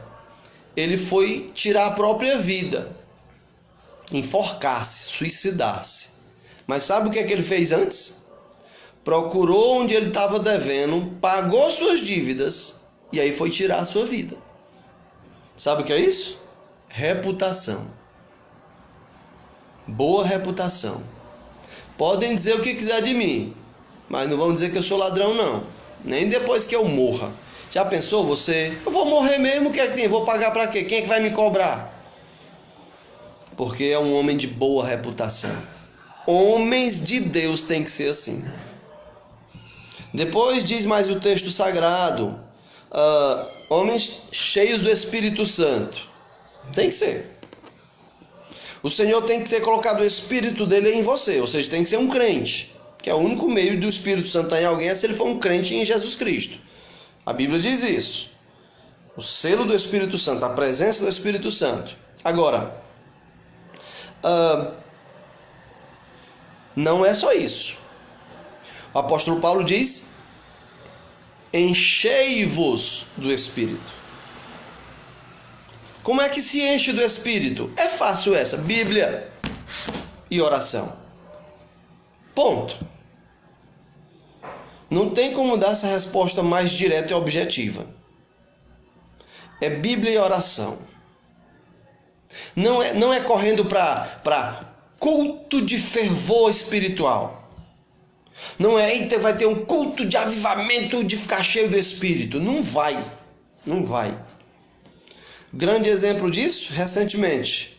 ele foi tirar a própria vida, enforcar-se, suicidar-se. Mas sabe o que é que ele fez antes? Procurou onde ele estava devendo, pagou suas dívidas e aí foi tirar a sua vida. Sabe o que é isso? Reputação. Boa reputação. Podem dizer o que quiser de mim, mas não vão dizer que eu sou ladrão, não. Nem depois que eu morra. Já pensou você? Eu vou morrer mesmo, o que é que tem? Vou pagar para quê? Quem é que vai me cobrar? Porque é um homem de boa reputação. Homens de Deus têm que ser assim. Depois diz mais o texto sagrado, homens cheios do Espírito Santo. Tem que ser. O Senhor tem que ter colocado o Espírito dele em você, ou seja, tem que ser um crente, que é o único meio do Espírito Santo estar em alguém é se ele for um crente em Jesus Cristo. A Bíblia diz isso. O selo do Espírito Santo, a presença do Espírito Santo. Agora, não é só isso. O apóstolo Paulo diz, enchei-vos do Espírito. Como é que se enche do Espírito? É fácil essa, Bíblia e oração. Ponto. Não tem como dar essa resposta mais direta e objetiva. É Bíblia e oração. Não é correndo para culto de fervor espiritual. Não é, eita, vai ter um culto de avivamento, de ficar cheio do Espírito. Não vai. Grande exemplo disso, recentemente,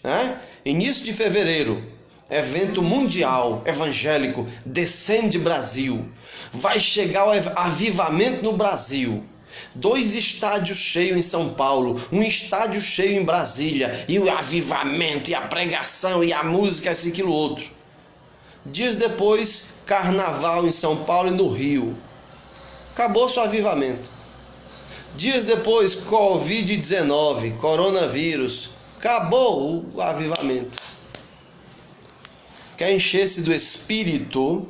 início de fevereiro, evento mundial evangélico, Descende Brasil. Vai chegar o avivamento no Brasil. 2 estádios cheios em São Paulo, um estádio cheio em Brasília, e o avivamento, e a pregação, e a música, isso e aquilo outro. Dias depois, carnaval em São Paulo e no Rio. Acabou-se o avivamento. Dias depois, Covid-19, coronavírus. Acabou o avivamento. Quer encher-se do Espírito,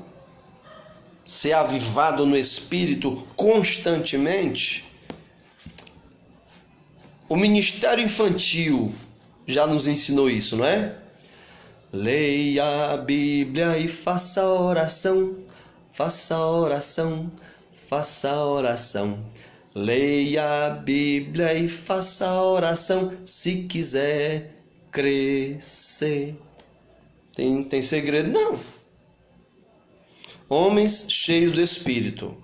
ser avivado no Espírito constantemente? O ministério infantil já nos ensinou isso, não é? Leia a Bíblia e faça oração, faça oração, faça oração. Leia a Bíblia e faça oração se quiser crescer. Tem segredo? Não. Homens cheios do Espírito.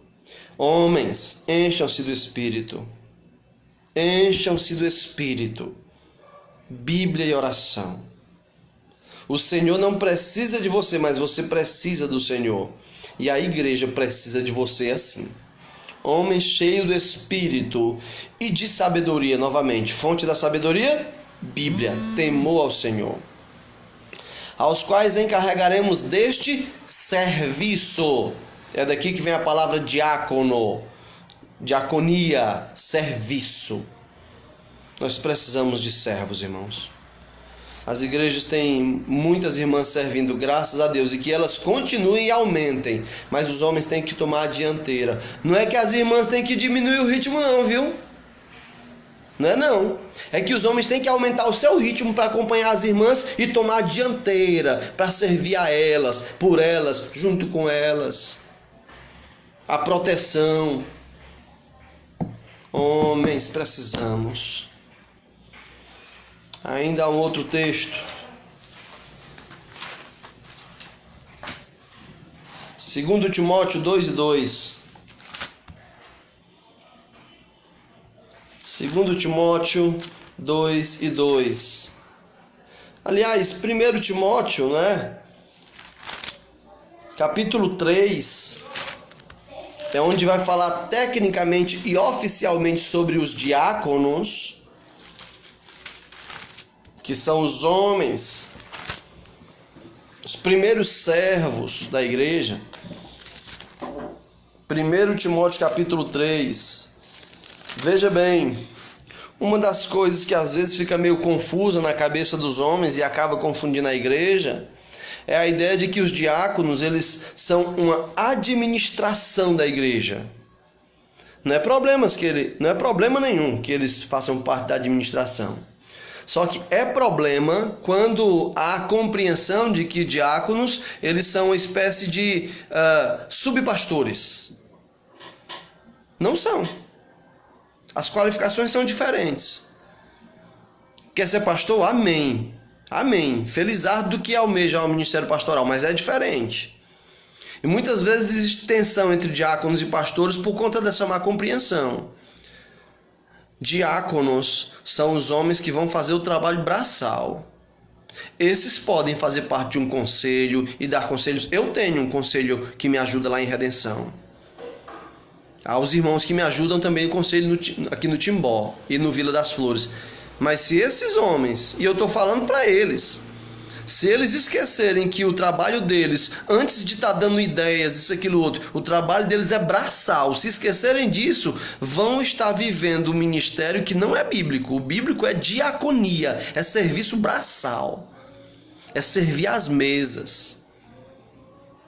Homens, encham-se do Espírito. Encham-se do Espírito. Bíblia e oração. O Senhor não precisa de você, mas você precisa do Senhor. E a igreja precisa de você assim. Homens cheios do Espírito e de sabedoria, novamente. Fonte da sabedoria? Bíblia. Temor ao Senhor. Aos quais encarregaremos deste serviço. É daqui que vem a palavra diácono. Diaconia, serviço. Nós precisamos de servos, irmãos. As igrejas têm muitas irmãs servindo, graças a Deus, e que elas continuem e aumentem, mas os homens têm que tomar a dianteira. Não é que as irmãs têm que diminuir o ritmo não, viu? Não é não. É que os homens têm que aumentar o seu ritmo para acompanhar as irmãs e tomar a dianteira, para servir a elas, por elas, junto com elas. A proteção. Homens, precisamos. Ainda há um outro texto. 2 Timóteo 2:2. 2 Timóteo 2:2. Aliás, 1 Timóteo, né? Capítulo 3, é onde vai falar tecnicamente e oficialmente sobre os diáconos, que são os homens, os primeiros servos da igreja. 1 Timóteo capítulo 3. Veja bem, uma das coisas que às vezes fica meio confusa na cabeça dos homens e acaba confundindo a igreja, é a ideia de que os diáconos, eles são uma administração da igreja. Não é problema nenhum que eles façam parte da administração. Só que é problema quando há a compreensão de que diáconos, eles são uma espécie de subpastores. Não são. As qualificações são diferentes. Quer ser pastor? Amém. Amém. Felizardo do que almeja o ministério pastoral, mas é diferente. E muitas vezes existe tensão entre diáconos e pastores por conta dessa má compreensão. Diáconos são os homens que vão fazer o trabalho braçal. Esses podem fazer parte de um conselho e dar conselhos. Eu tenho um conselho que me ajuda lá em Redenção. Há os irmãos que me ajudam também no conselho aqui no Timbó e no Vila das Flores. Mas se esses homens, e eu estou falando para eles, se eles esquecerem que o trabalho deles, antes de estar dando ideias, isso, aquilo, outro, o trabalho deles é braçal. Se esquecerem disso, vão estar vivendo um ministério que não é bíblico. O bíblico é diaconia, é serviço braçal, é servir às mesas.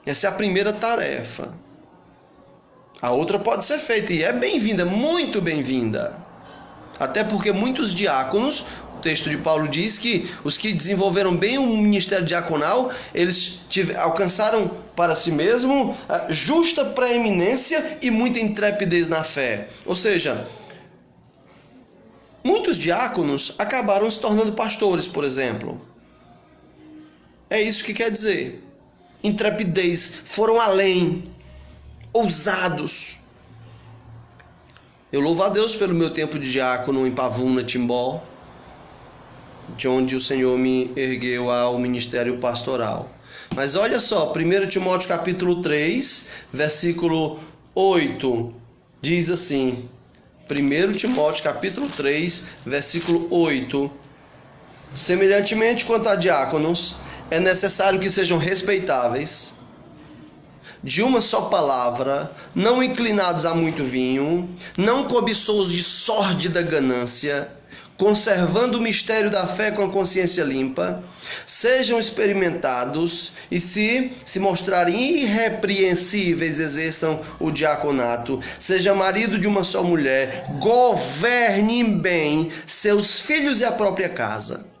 Essa é a primeira tarefa. A outra pode ser feita e é bem-vinda, muito bem-vinda. Até porque muitos diáconos, o texto de Paulo diz que os que desenvolveram bem o ministério diaconal, eles alcançaram para si mesmo justa preeminência e muita intrepidez na fé. Ou seja, muitos diáconos acabaram se tornando pastores, por exemplo. É isso que quer dizer. Intrepidez, foram além, ousados. Eu louvo a Deus pelo meu tempo de diácono em Pavuna, Timbó, de onde o Senhor me ergueu ao ministério pastoral. Mas olha só, 1 Timóteo capítulo 3, versículo 8, diz assim: 1 Timóteo capítulo 3, versículo 8. Semelhantemente quanto a diáconos, é necessário que sejam respeitáveis, de uma só palavra, não inclinados a muito vinho, não cobiçosos de sórdida ganância, conservando o mistério da fé com a consciência limpa, sejam experimentados e se mostrarem irrepreensíveis, exerçam o diaconato, seja marido de uma só mulher, governe bem seus filhos e a própria casa.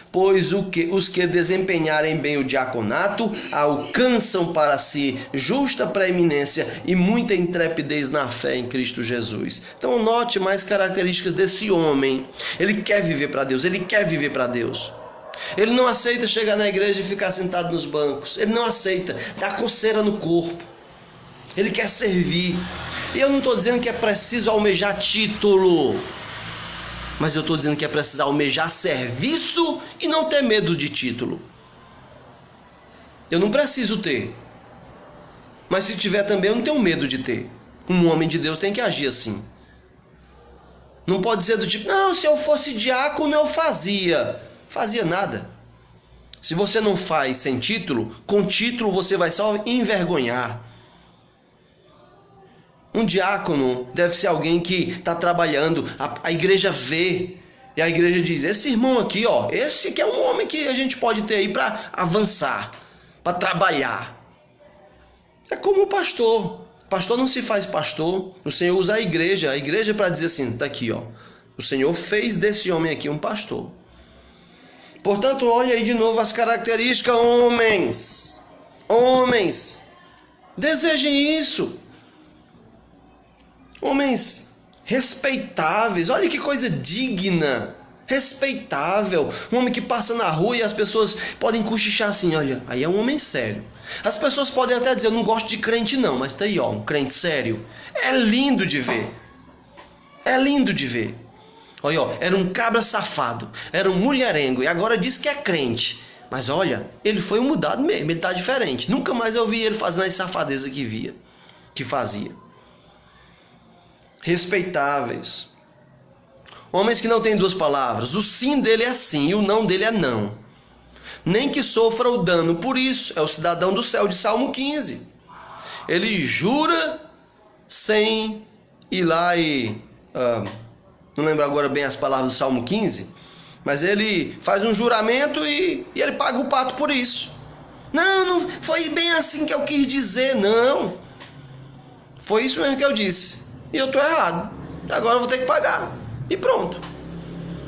Pois os que desempenharem bem o diaconato alcançam para si justa preeminência e muita intrepidez na fé em Cristo Jesus. Então note mais características desse homem. Ele quer viver para Deus, ele quer viver para Deus. Ele não aceita chegar na igreja e ficar sentado nos bancos. Ele não aceita dar coceira no corpo. Ele quer servir. E eu não estou dizendo que é preciso almejar título, mas eu estou dizendo que é preciso almejar serviço e não ter medo de título. Eu não preciso ter, mas se tiver também eu não tenho medo de ter. Um homem de Deus tem que agir assim. Não pode ser do tipo, não, se eu fosse diácono eu fazia. Fazia nada. Se você não faz sem título, com título você vai só envergonhar. Um diácono deve ser alguém que está trabalhando, a igreja vê, e a igreja diz, esse irmão aqui, ó, esse que é um homem que a gente pode ter aí para avançar, para trabalhar. É como o pastor. O pastor não se faz pastor, o Senhor usa a igreja para dizer assim, tá aqui, ó, o Senhor fez desse homem aqui um pastor. Portanto, olha aí de novo as características, homens, desejem isso. Homens respeitáveis, olha que coisa digna, respeitável. Um homem que passa na rua e as pessoas podem cochichar assim, olha, aí é um homem sério. As pessoas podem até dizer, eu não gosto de crente não, mas tá aí, ó, um crente sério. É lindo de ver. É lindo de ver. Olha, ó, era um cabra safado, era um mulherengo e agora diz que é crente. Mas olha, ele foi mudado mesmo, ele tá diferente. Nunca mais eu vi ele fazendo as safadezas que fazia. Respeitáveis. Homens que não têm duas palavras. O sim dele é sim e o não dele é não. Nem que sofra o dano por isso. É o cidadão do céu de Salmo 15. Ele jura sem ir lá e... não lembro agora bem as palavras do Salmo 15. Mas ele faz um juramento e ele paga o pato por isso. Não foi bem assim que eu quis dizer. Não. Foi isso mesmo que eu disse. E eu estou errado. Agora eu vou ter que pagar. E pronto.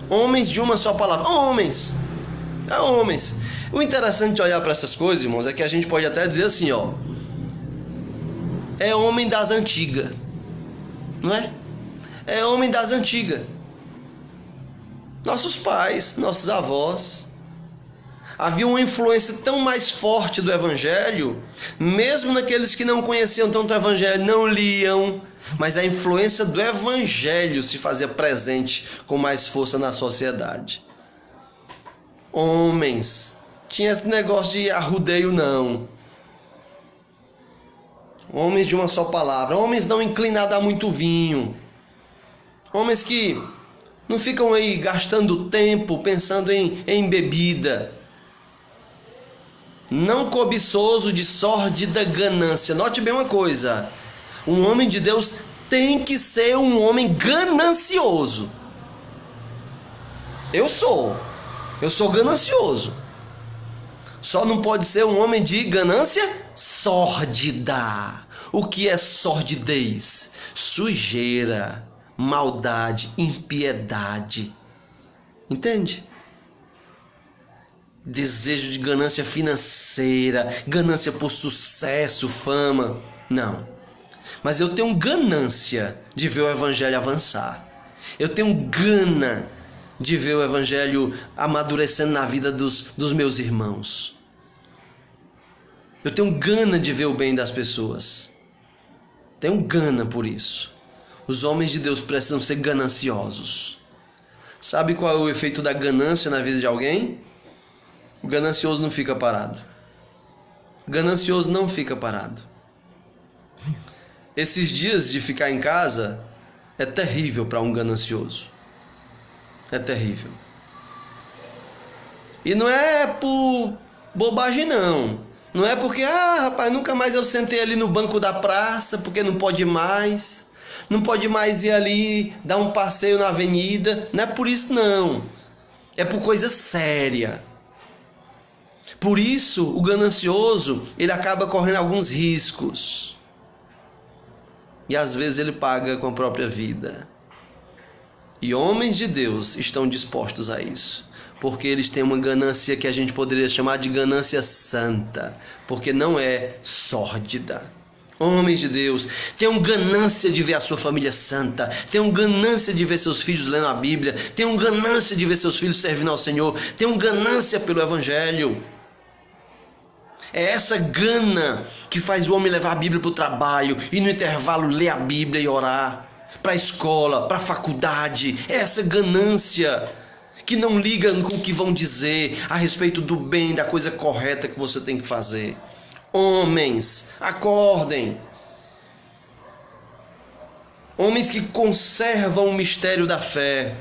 Homens de uma só palavra. Homens. O interessante de olhar para essas coisas, irmãos, é que a gente pode até dizer assim, ó. É homem das antigas. Não é? É homem das antigas. Nossos pais, nossos avós. Havia uma influência tão mais forte do Evangelho, mesmo naqueles que não conheciam tanto o Evangelho, não liam, mas a influência do Evangelho se fazia presente com mais força na sociedade. Homens, tinha esse negócio de arrudeio não. Homens de uma só palavra, homens não inclinados a muito vinho, homens que não ficam aí gastando tempo pensando em bebida. Não cobiçoso de sórdida ganância. Note bem uma coisa. Um homem de Deus tem que ser um homem ganancioso. Eu sou ganancioso. Só não pode ser um homem de ganância sórdida. O que é sordidez? Sujeira, maldade, impiedade. Entende? Desejo de ganância financeira, ganância por sucesso, fama. Não. Mas eu tenho ganância de ver o Evangelho avançar. Eu tenho gana de ver o Evangelho amadurecendo na vida dos meus irmãos. Eu tenho gana de ver o bem das pessoas. Tenho gana por isso. Os homens de Deus precisam ser gananciosos. Sabe qual é o efeito da ganância na vida de alguém? O ganancioso não fica parado. O ganancioso não fica parado. Esses dias de ficar em casa, é terrível para um ganancioso. É terrível. E não é por bobagem, não. Não é porque, rapaz, nunca mais eu sentei ali no banco da praça, porque não pode mais. Não pode mais ir ali dar um passeio na avenida. Não é por isso, não. É por coisa séria. Por isso, o ganancioso, ele acaba correndo alguns riscos. E às vezes ele paga com a própria vida. E homens de Deus estão dispostos a isso. Porque eles têm uma ganância que a gente poderia chamar de ganância santa. Porque não é sórdida. Homens de Deus tenham ganância de ver a sua família santa, tenham ganância de ver seus filhos lendo a Bíblia, tenham ganância de ver seus filhos servindo ao Senhor, tenham ganância pelo Evangelho. É essa gana que faz o homem levar a Bíblia para o trabalho e no intervalo ler a Bíblia e orar, para a escola, para a faculdade. É essa ganância que não liga com o que vão dizer a respeito do bem, da coisa correta que você tem que fazer. Homens, acordem. Homens que conservam o mistério da fé.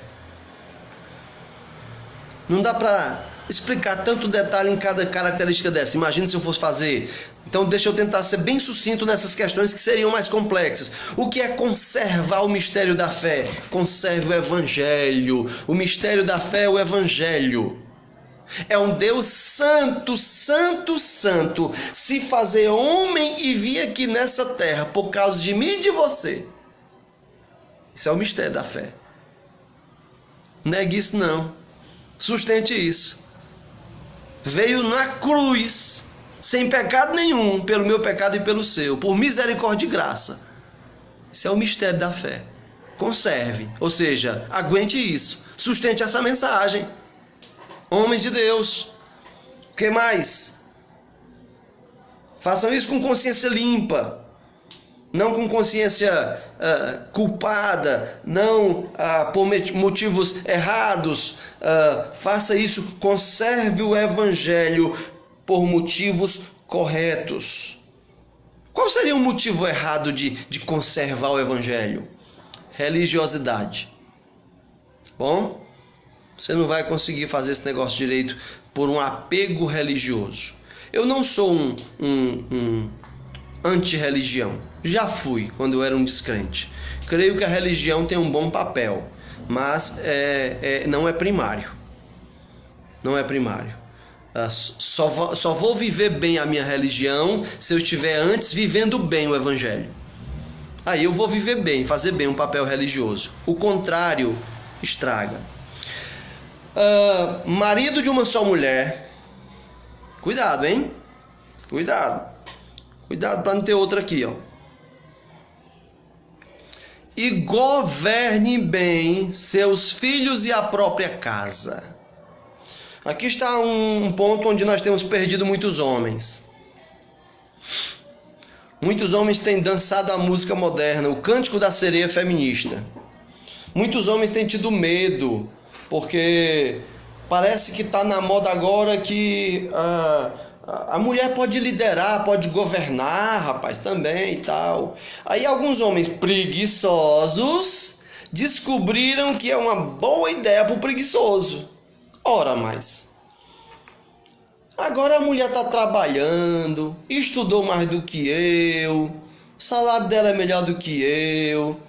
Não dá para explicar tanto detalhe em cada característica dessa. Imagina se eu fosse fazer. Então deixa eu tentar ser bem sucinto nessas questões que seriam mais complexas. O que é conservar o mistério da fé? Conserve o Evangelho. O mistério da fé é o Evangelho. É um Deus santo, santo, santo, se fazer homem e vir aqui nessa terra por causa de mim e de você. Isso é o mistério da fé. Negue isso não. Sustente isso. Veio na cruz, sem pecado nenhum, pelo meu pecado e pelo seu, por misericórdia e graça. Isso é o mistério da fé. Conserve, ou seja, aguente isso. Sustente essa mensagem. Homens de Deus, o que mais? Façam isso com consciência limpa, não com consciência culpada, não por motivos errados. Faça isso, conserve o Evangelho por motivos corretos. Qual seria o motivo errado de conservar o Evangelho? Religiosidade. Bom? Você não vai conseguir fazer esse negócio direito por um apego religioso. Eu não sou um anti-religião. Já fui quando eu era um descrente. Creio que a religião tem um bom papel, mas não é primário. Não é primário. Só vou viver bem a minha religião se eu estiver antes vivendo bem o Evangelho. Aí eu vou viver bem, fazer bem um papel religioso. O contrário estraga. Marido de uma só mulher. Cuidado, hein? Cuidado. Cuidado para não ter outra aqui, ó. E governe bem seus filhos e a própria casa. Aqui está um ponto onde nós temos perdido muitos homens. Muitos homens têm dançado a música moderna, o cântico da sereia feminista. Muitos homens têm tido medo, porque parece que está na moda agora que a mulher pode liderar, pode governar, rapaz, também e tal. Aí alguns homens preguiçosos descobriram que é uma boa ideia para o preguiçoso. Ora mais. Agora a mulher está trabalhando, estudou mais do que eu, o salário dela é melhor do que eu.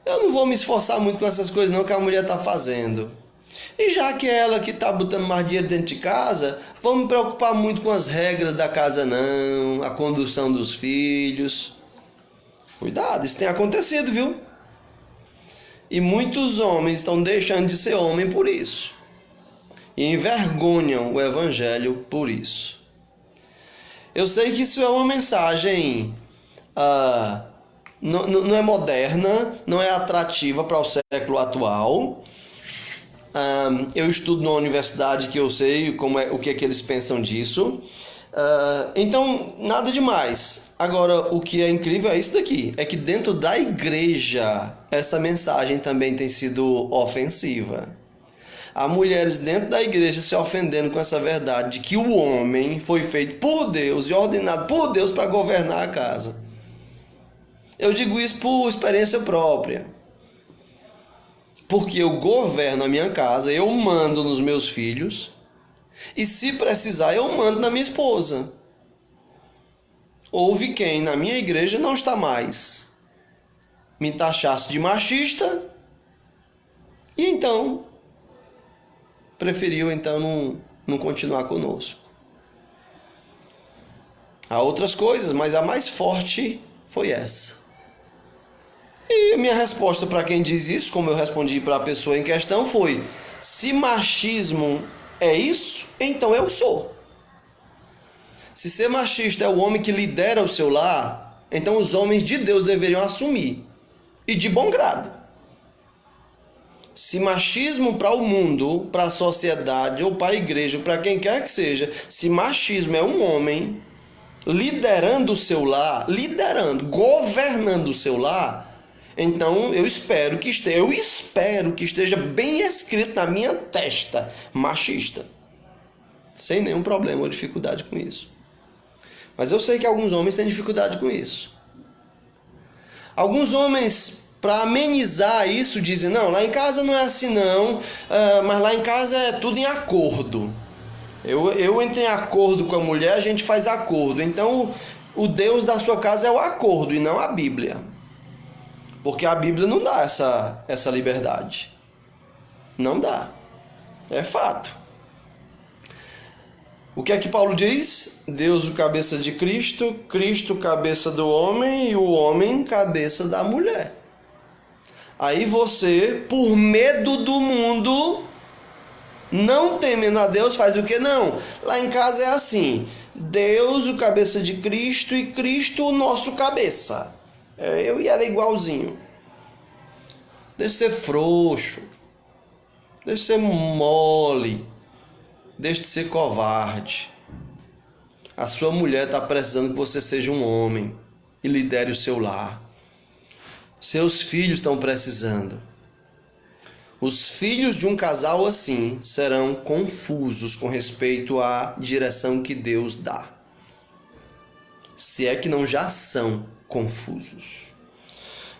Eu não vou me esforçar muito com essas coisas não que a mulher está fazendo. E já que é ela que está botando mais dinheiro dentro de casa, vamos me preocupar muito com as regras da casa não, a condução dos filhos. Cuidado, isso tem acontecido, viu? E muitos homens estão deixando de ser homem por isso. E envergonham o Evangelho por isso. Eu sei que isso é uma mensagem não é moderna, não é atrativa para o século atual. Eu estudo na universidade que eu sei o que é que eles pensam disso. Então, nada demais. Agora, o que é incrível é isso daqui. É que dentro da igreja, essa mensagem também tem sido ofensiva. Há mulheres dentro da igreja se ofendendo com essa verdade de que o homem foi feito por Deus e ordenado por Deus para governar a casa. Eu digo isso por experiência própria. porque eu governo a minha casa, eu mando nos meus filhos, e se precisar eu mando na minha esposa. Houve quem na minha igreja não está mais me taxasse de machista, e então preferiu não continuar conosco. Há outras coisas, mas a mais forte foi essa. E minha resposta para quem diz isso, como eu respondi para a pessoa em questão, foi: se machismo é isso, então eu sou. Se ser machista é o homem que lidera o seu lar, então os homens de Deus deveriam assumir, e de bom grado. Se machismo para o mundo, para a sociedade, ou para a igreja, para quem quer que seja, se machismo é um homem liderando o seu lar, governando o seu lar, então eu espero que esteja bem escrito na minha testa: machista. Sem nenhum problema ou dificuldade com isso. Mas eu sei que alguns homens têm dificuldade com isso. Alguns homens, para amenizar isso, dizem: não, lá em casa não é assim não, mas lá em casa é tudo em acordo. Eu entro em acordo com a mulher, a gente faz acordo. Então o Deus da sua casa é o acordo e não a Bíblia. Porque a Bíblia não dá essa liberdade. Não dá. É fato. O que é que Paulo diz? Deus, o cabeça de Cristo, Cristo, cabeça do homem, e o homem, cabeça da mulher. Aí você, por medo do mundo, não temendo a Deus, faz o que? Não. Lá em casa é assim: Deus, o cabeça de Cristo, e Cristo, o nosso cabeça. Eu e ela igualzinho. Deixa de ser frouxo. Deixa de ser mole. Deixe de ser covarde. A sua mulher está precisando que você seja um homem e lidere o seu lar. Seus filhos estão precisando. Os filhos de um casal assim serão confusos com respeito à direção que Deus dá. Se é que não já são confusos.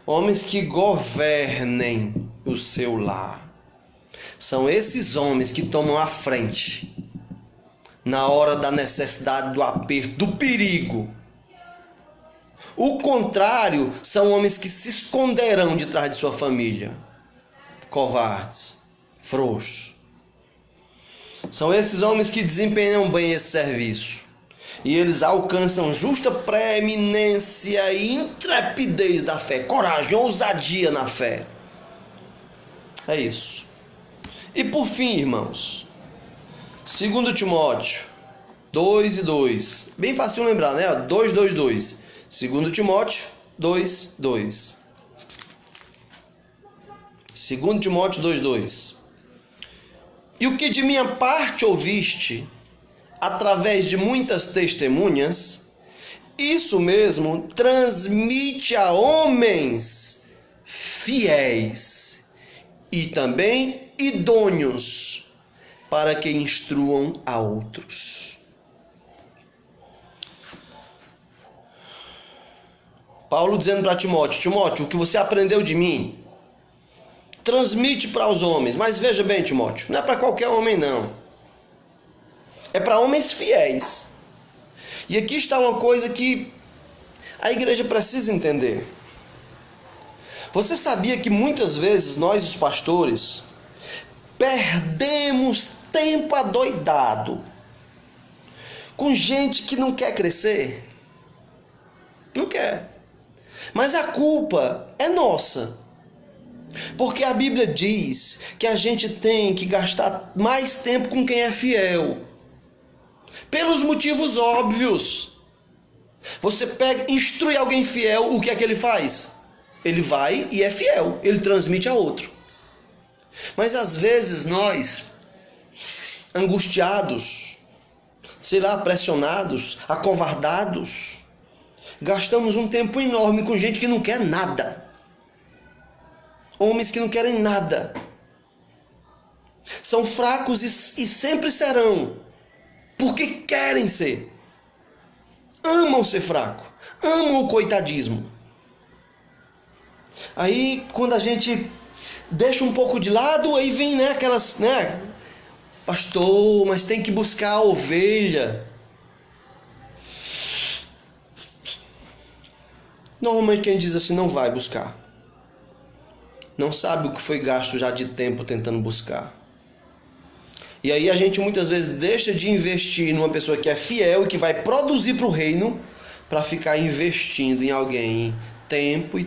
Homens que governem o seu lar. São esses homens que tomam a frente na hora da necessidade, do aperto, do perigo. O contrário são homens que se esconderão de trás de sua família. Covardes, frouxos. São esses homens que desempenham bem esse serviço. E eles alcançam justa preeminência e intrepidez da fé, coragem, ousadia na fé. É isso. E por fim, irmãos, 2 Timóteo 2:2. Bem fácil lembrar, né? 2:2:2. 2 Timóteo 2:2. 2 Timóteo 2:2. E o que de minha parte ouviste, através de muitas testemunhas, isso mesmo transmite a homens fiéis e também idôneos para que instruam a outros. Paulo dizendo para Timóteo: Timóteo, o que você aprendeu de mim, transmite para os homens. Mas veja bem, Timóteo, não é para qualquer homem não. É para homens fiéis. E aqui está uma coisa que a igreja precisa entender. Você sabia que muitas vezes nós, os pastores, perdemos tempo adoidado com gente que não quer crescer? Não quer. Mas a culpa é nossa. Porque a Bíblia diz que a gente tem que gastar mais tempo com quem é fiel. Pelos motivos óbvios. Você pega, instrui alguém fiel, o que é que ele faz? Ele vai e é fiel, ele transmite a outro. Mas às vezes nós, angustiados, pressionados, acovardados, gastamos um tempo enorme com gente que não quer nada. Homens que não querem nada. São fracos e sempre serão. Porque querem ser. Amam ser fraco. Amam o coitadismo. Aí, quando a gente deixa um pouco de lado, aí vem, né, aquelas, né, pastor, mas tem que buscar a ovelha. Normalmente quem diz assim não vai buscar. Não sabe o que foi gasto já de tempo tentando buscar. E aí a gente muitas vezes deixa de investir numa pessoa que é fiel e que vai produzir para o reino, para ficar investindo em alguém, tempo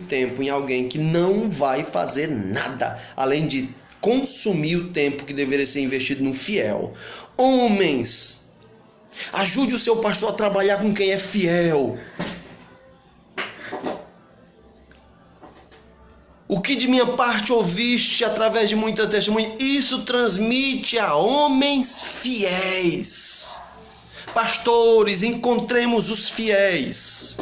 em alguém que não vai fazer nada, além de consumir o tempo que deveria ser investido no fiel. Homens, ajude o seu pastor a trabalhar com quem é fiel. O que de minha parte ouviste através de muita testemunha, isso transmite a homens fiéis. Pastores, encontremos os fiéis.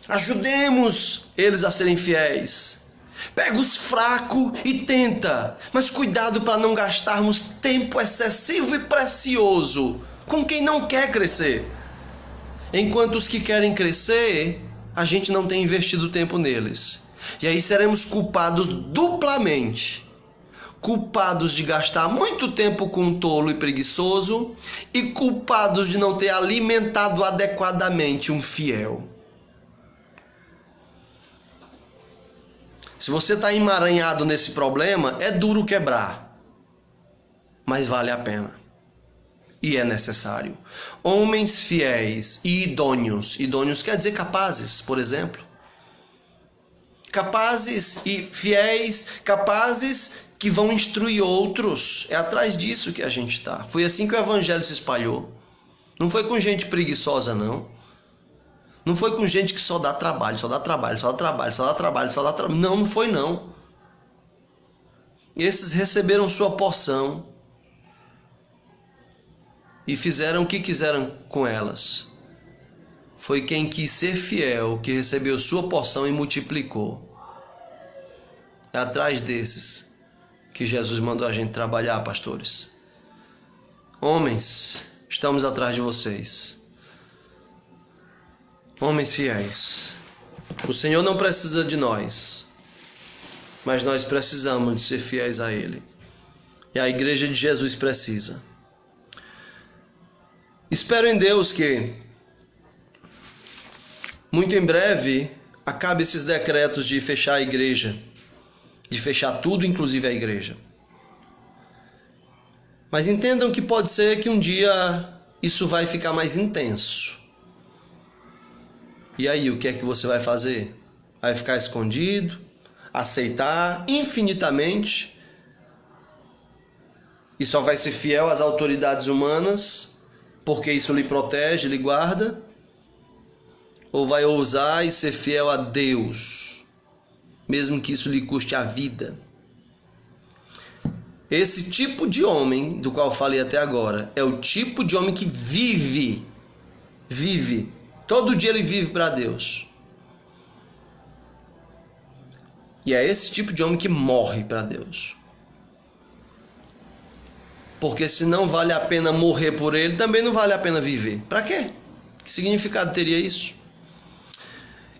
Ajudemos eles a serem fiéis. Pega os fracos e tenta, mas cuidado para não gastarmos tempo excessivo e precioso com quem não quer crescer. Enquanto os que querem crescer, a gente não tem investido tempo neles. E aí seremos culpados duplamente. Culpados de gastar muito tempo com um tolo e preguiçoso e culpados de não ter alimentado adequadamente um fiel. Se você está emaranhado nesse problema, é duro quebrar, mas vale a pena. E é necessário. Homens fiéis e idôneos. Idôneos quer dizer capazes, por exemplo. Capazes e fiéis, capazes que vão instruir outros. É atrás disso que a gente está. Foi assim que o evangelho se espalhou. Não foi com gente preguiçosa, não. Não foi com gente que só dá trabalho, só dá trabalho, só dá trabalho, só dá trabalho, só dá trabalho. Não, não foi não. Esses receberam sua porção e fizeram o que quiseram com elas. Foi quem quis ser fiel que recebeu sua porção e multiplicou. É atrás desses que Jesus mandou a gente trabalhar, pastores. Homens, estamos atrás de vocês. Homens fiéis. O Senhor não precisa de nós, mas nós precisamos de ser fiéis a Ele. E a igreja de Jesus precisa. Espero em Deus que muito em breve acabe esses decretos de fechar a igreja, de fechar tudo, inclusive a igreja. Mas entendam que pode ser que um dia isso vai ficar mais intenso. E aí, o que é que você vai fazer? Vai ficar escondido, aceitar infinitamente e só vai ser fiel às autoridades humanas porque isso lhe protege, lhe guarda? Ou vai ousar e ser fiel a Deus, mesmo que isso lhe custe a vida? Esse tipo de homem, do qual falei até agora, é o tipo de homem que vive. Todo dia ele vive para Deus. E é esse tipo de homem que morre para Deus. Porque se não vale a pena morrer por ele, também não vale a pena viver. Para quê? Que significado teria isso?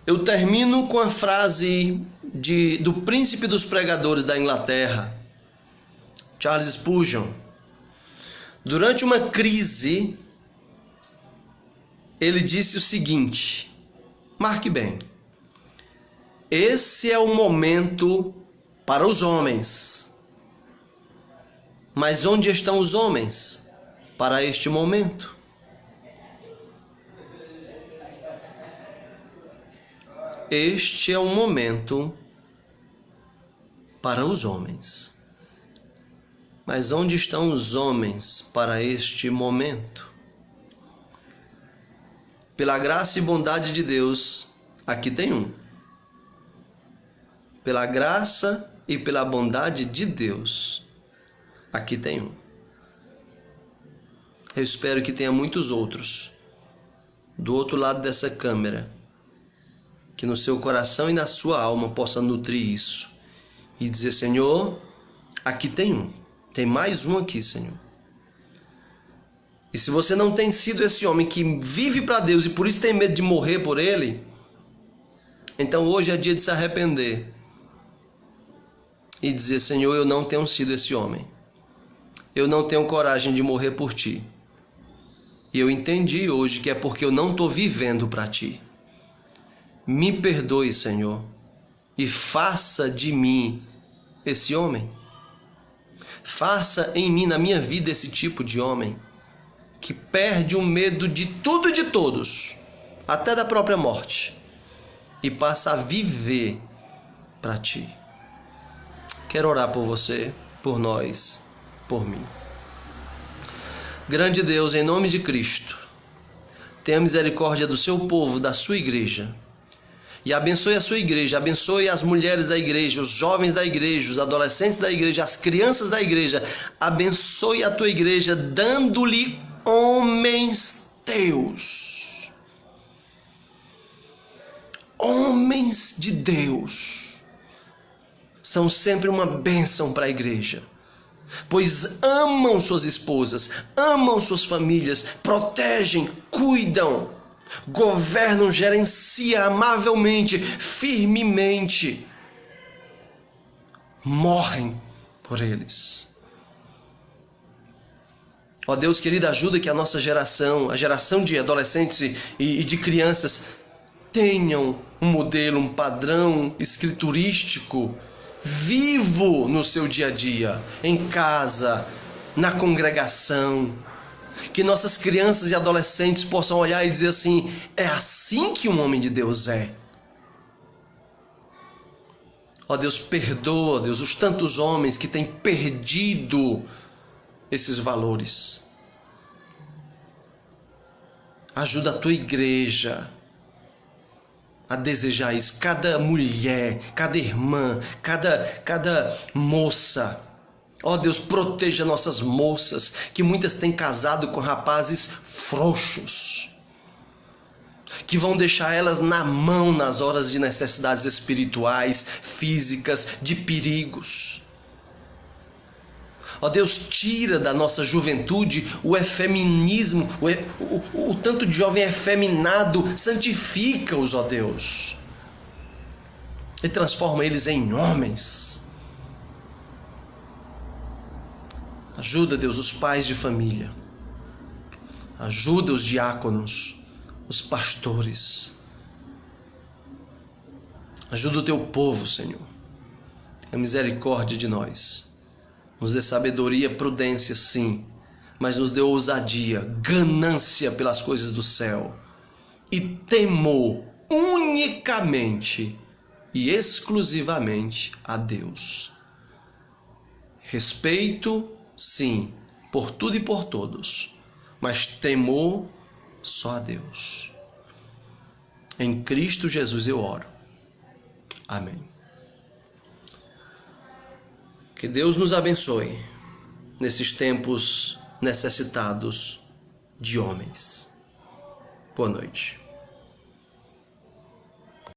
Eu termino com a frase do príncipe dos pregadores da Inglaterra, Charles Spurgeon. Durante uma crise, ele disse o seguinte, marque bem: esse é o momento para os homens. Mas onde estão os homens para este momento? Este é o momento para os homens. Mas onde estão os homens para este momento? Pela graça e bondade de Deus, aqui tem um. Pela graça e pela bondade de Deus, aqui tem um. Eu espero que tenha muitos outros do outro lado dessa câmera, que no seu coração e na sua alma possa nutrir isso e dizer: Senhor, aqui tem um, tem mais um aqui, Senhor. E se você não tem sido esse homem que vive para Deus e por isso tem medo de morrer por Ele, então hoje é dia de se arrepender e dizer: Senhor, eu não tenho sido esse homem. Eu não tenho coragem de morrer por ti. E eu entendi hoje que é porque eu não estou vivendo para ti. Me perdoe, Senhor, e faça de mim esse homem. Faça em mim, na minha vida, esse tipo de homem que perde o medo de tudo e de todos, até da própria morte, e passa a viver para ti. Quero orar por você, por nós, por mim. Grande Deus, em nome de Cristo, tenha misericórdia do seu povo, da sua igreja, e abençoe a sua igreja, abençoe as mulheres da igreja, os jovens da igreja, os adolescentes da igreja, as crianças da igreja. Abençoe a tua igreja, dando-lhe homens teus. Homens de Deus são sempre uma bênção para a igreja, pois amam suas esposas, amam suas famílias, protegem, cuidam, governam, gerenciam amavelmente, firmemente, morrem por eles. Ó Deus querido, ajuda que a nossa geração, a geração de adolescentes e de crianças, tenham um modelo, um padrão escriturístico vivo no seu dia a dia, em casa, na congregação. Que nossas crianças e adolescentes possam olhar e dizer assim: é assim que um homem de Deus é. Ó Deus, perdoa, Deus, os tantos homens que têm perdido esses valores. Ajuda a tua igreja a desejar isso. Cada mulher, cada irmã, cada moça. Ó Deus, proteja nossas moças, que muitas têm casado com rapazes frouxos, que vão deixar elas na mão nas horas de necessidades espirituais, físicas, de perigos. Ó Deus, tira da nossa juventude o efeminismo, o tanto de jovem efeminado, santifica-os, ó Deus, e transforma eles em homens. Ajuda, Deus, os pais de família, ajuda os diáconos, os pastores, ajuda o teu povo, Senhor, tenha misericórdia de nós. Nos dê sabedoria, prudência, sim, mas nos dê ousadia, ganância pelas coisas do céu e temor unicamente e exclusivamente a Deus. Respeito, sim, por tudo e por todos, mas temor só a Deus. Em Cristo Jesus eu oro. Amém. Que Deus nos abençoe nesses tempos necessitados de homens. Boa noite.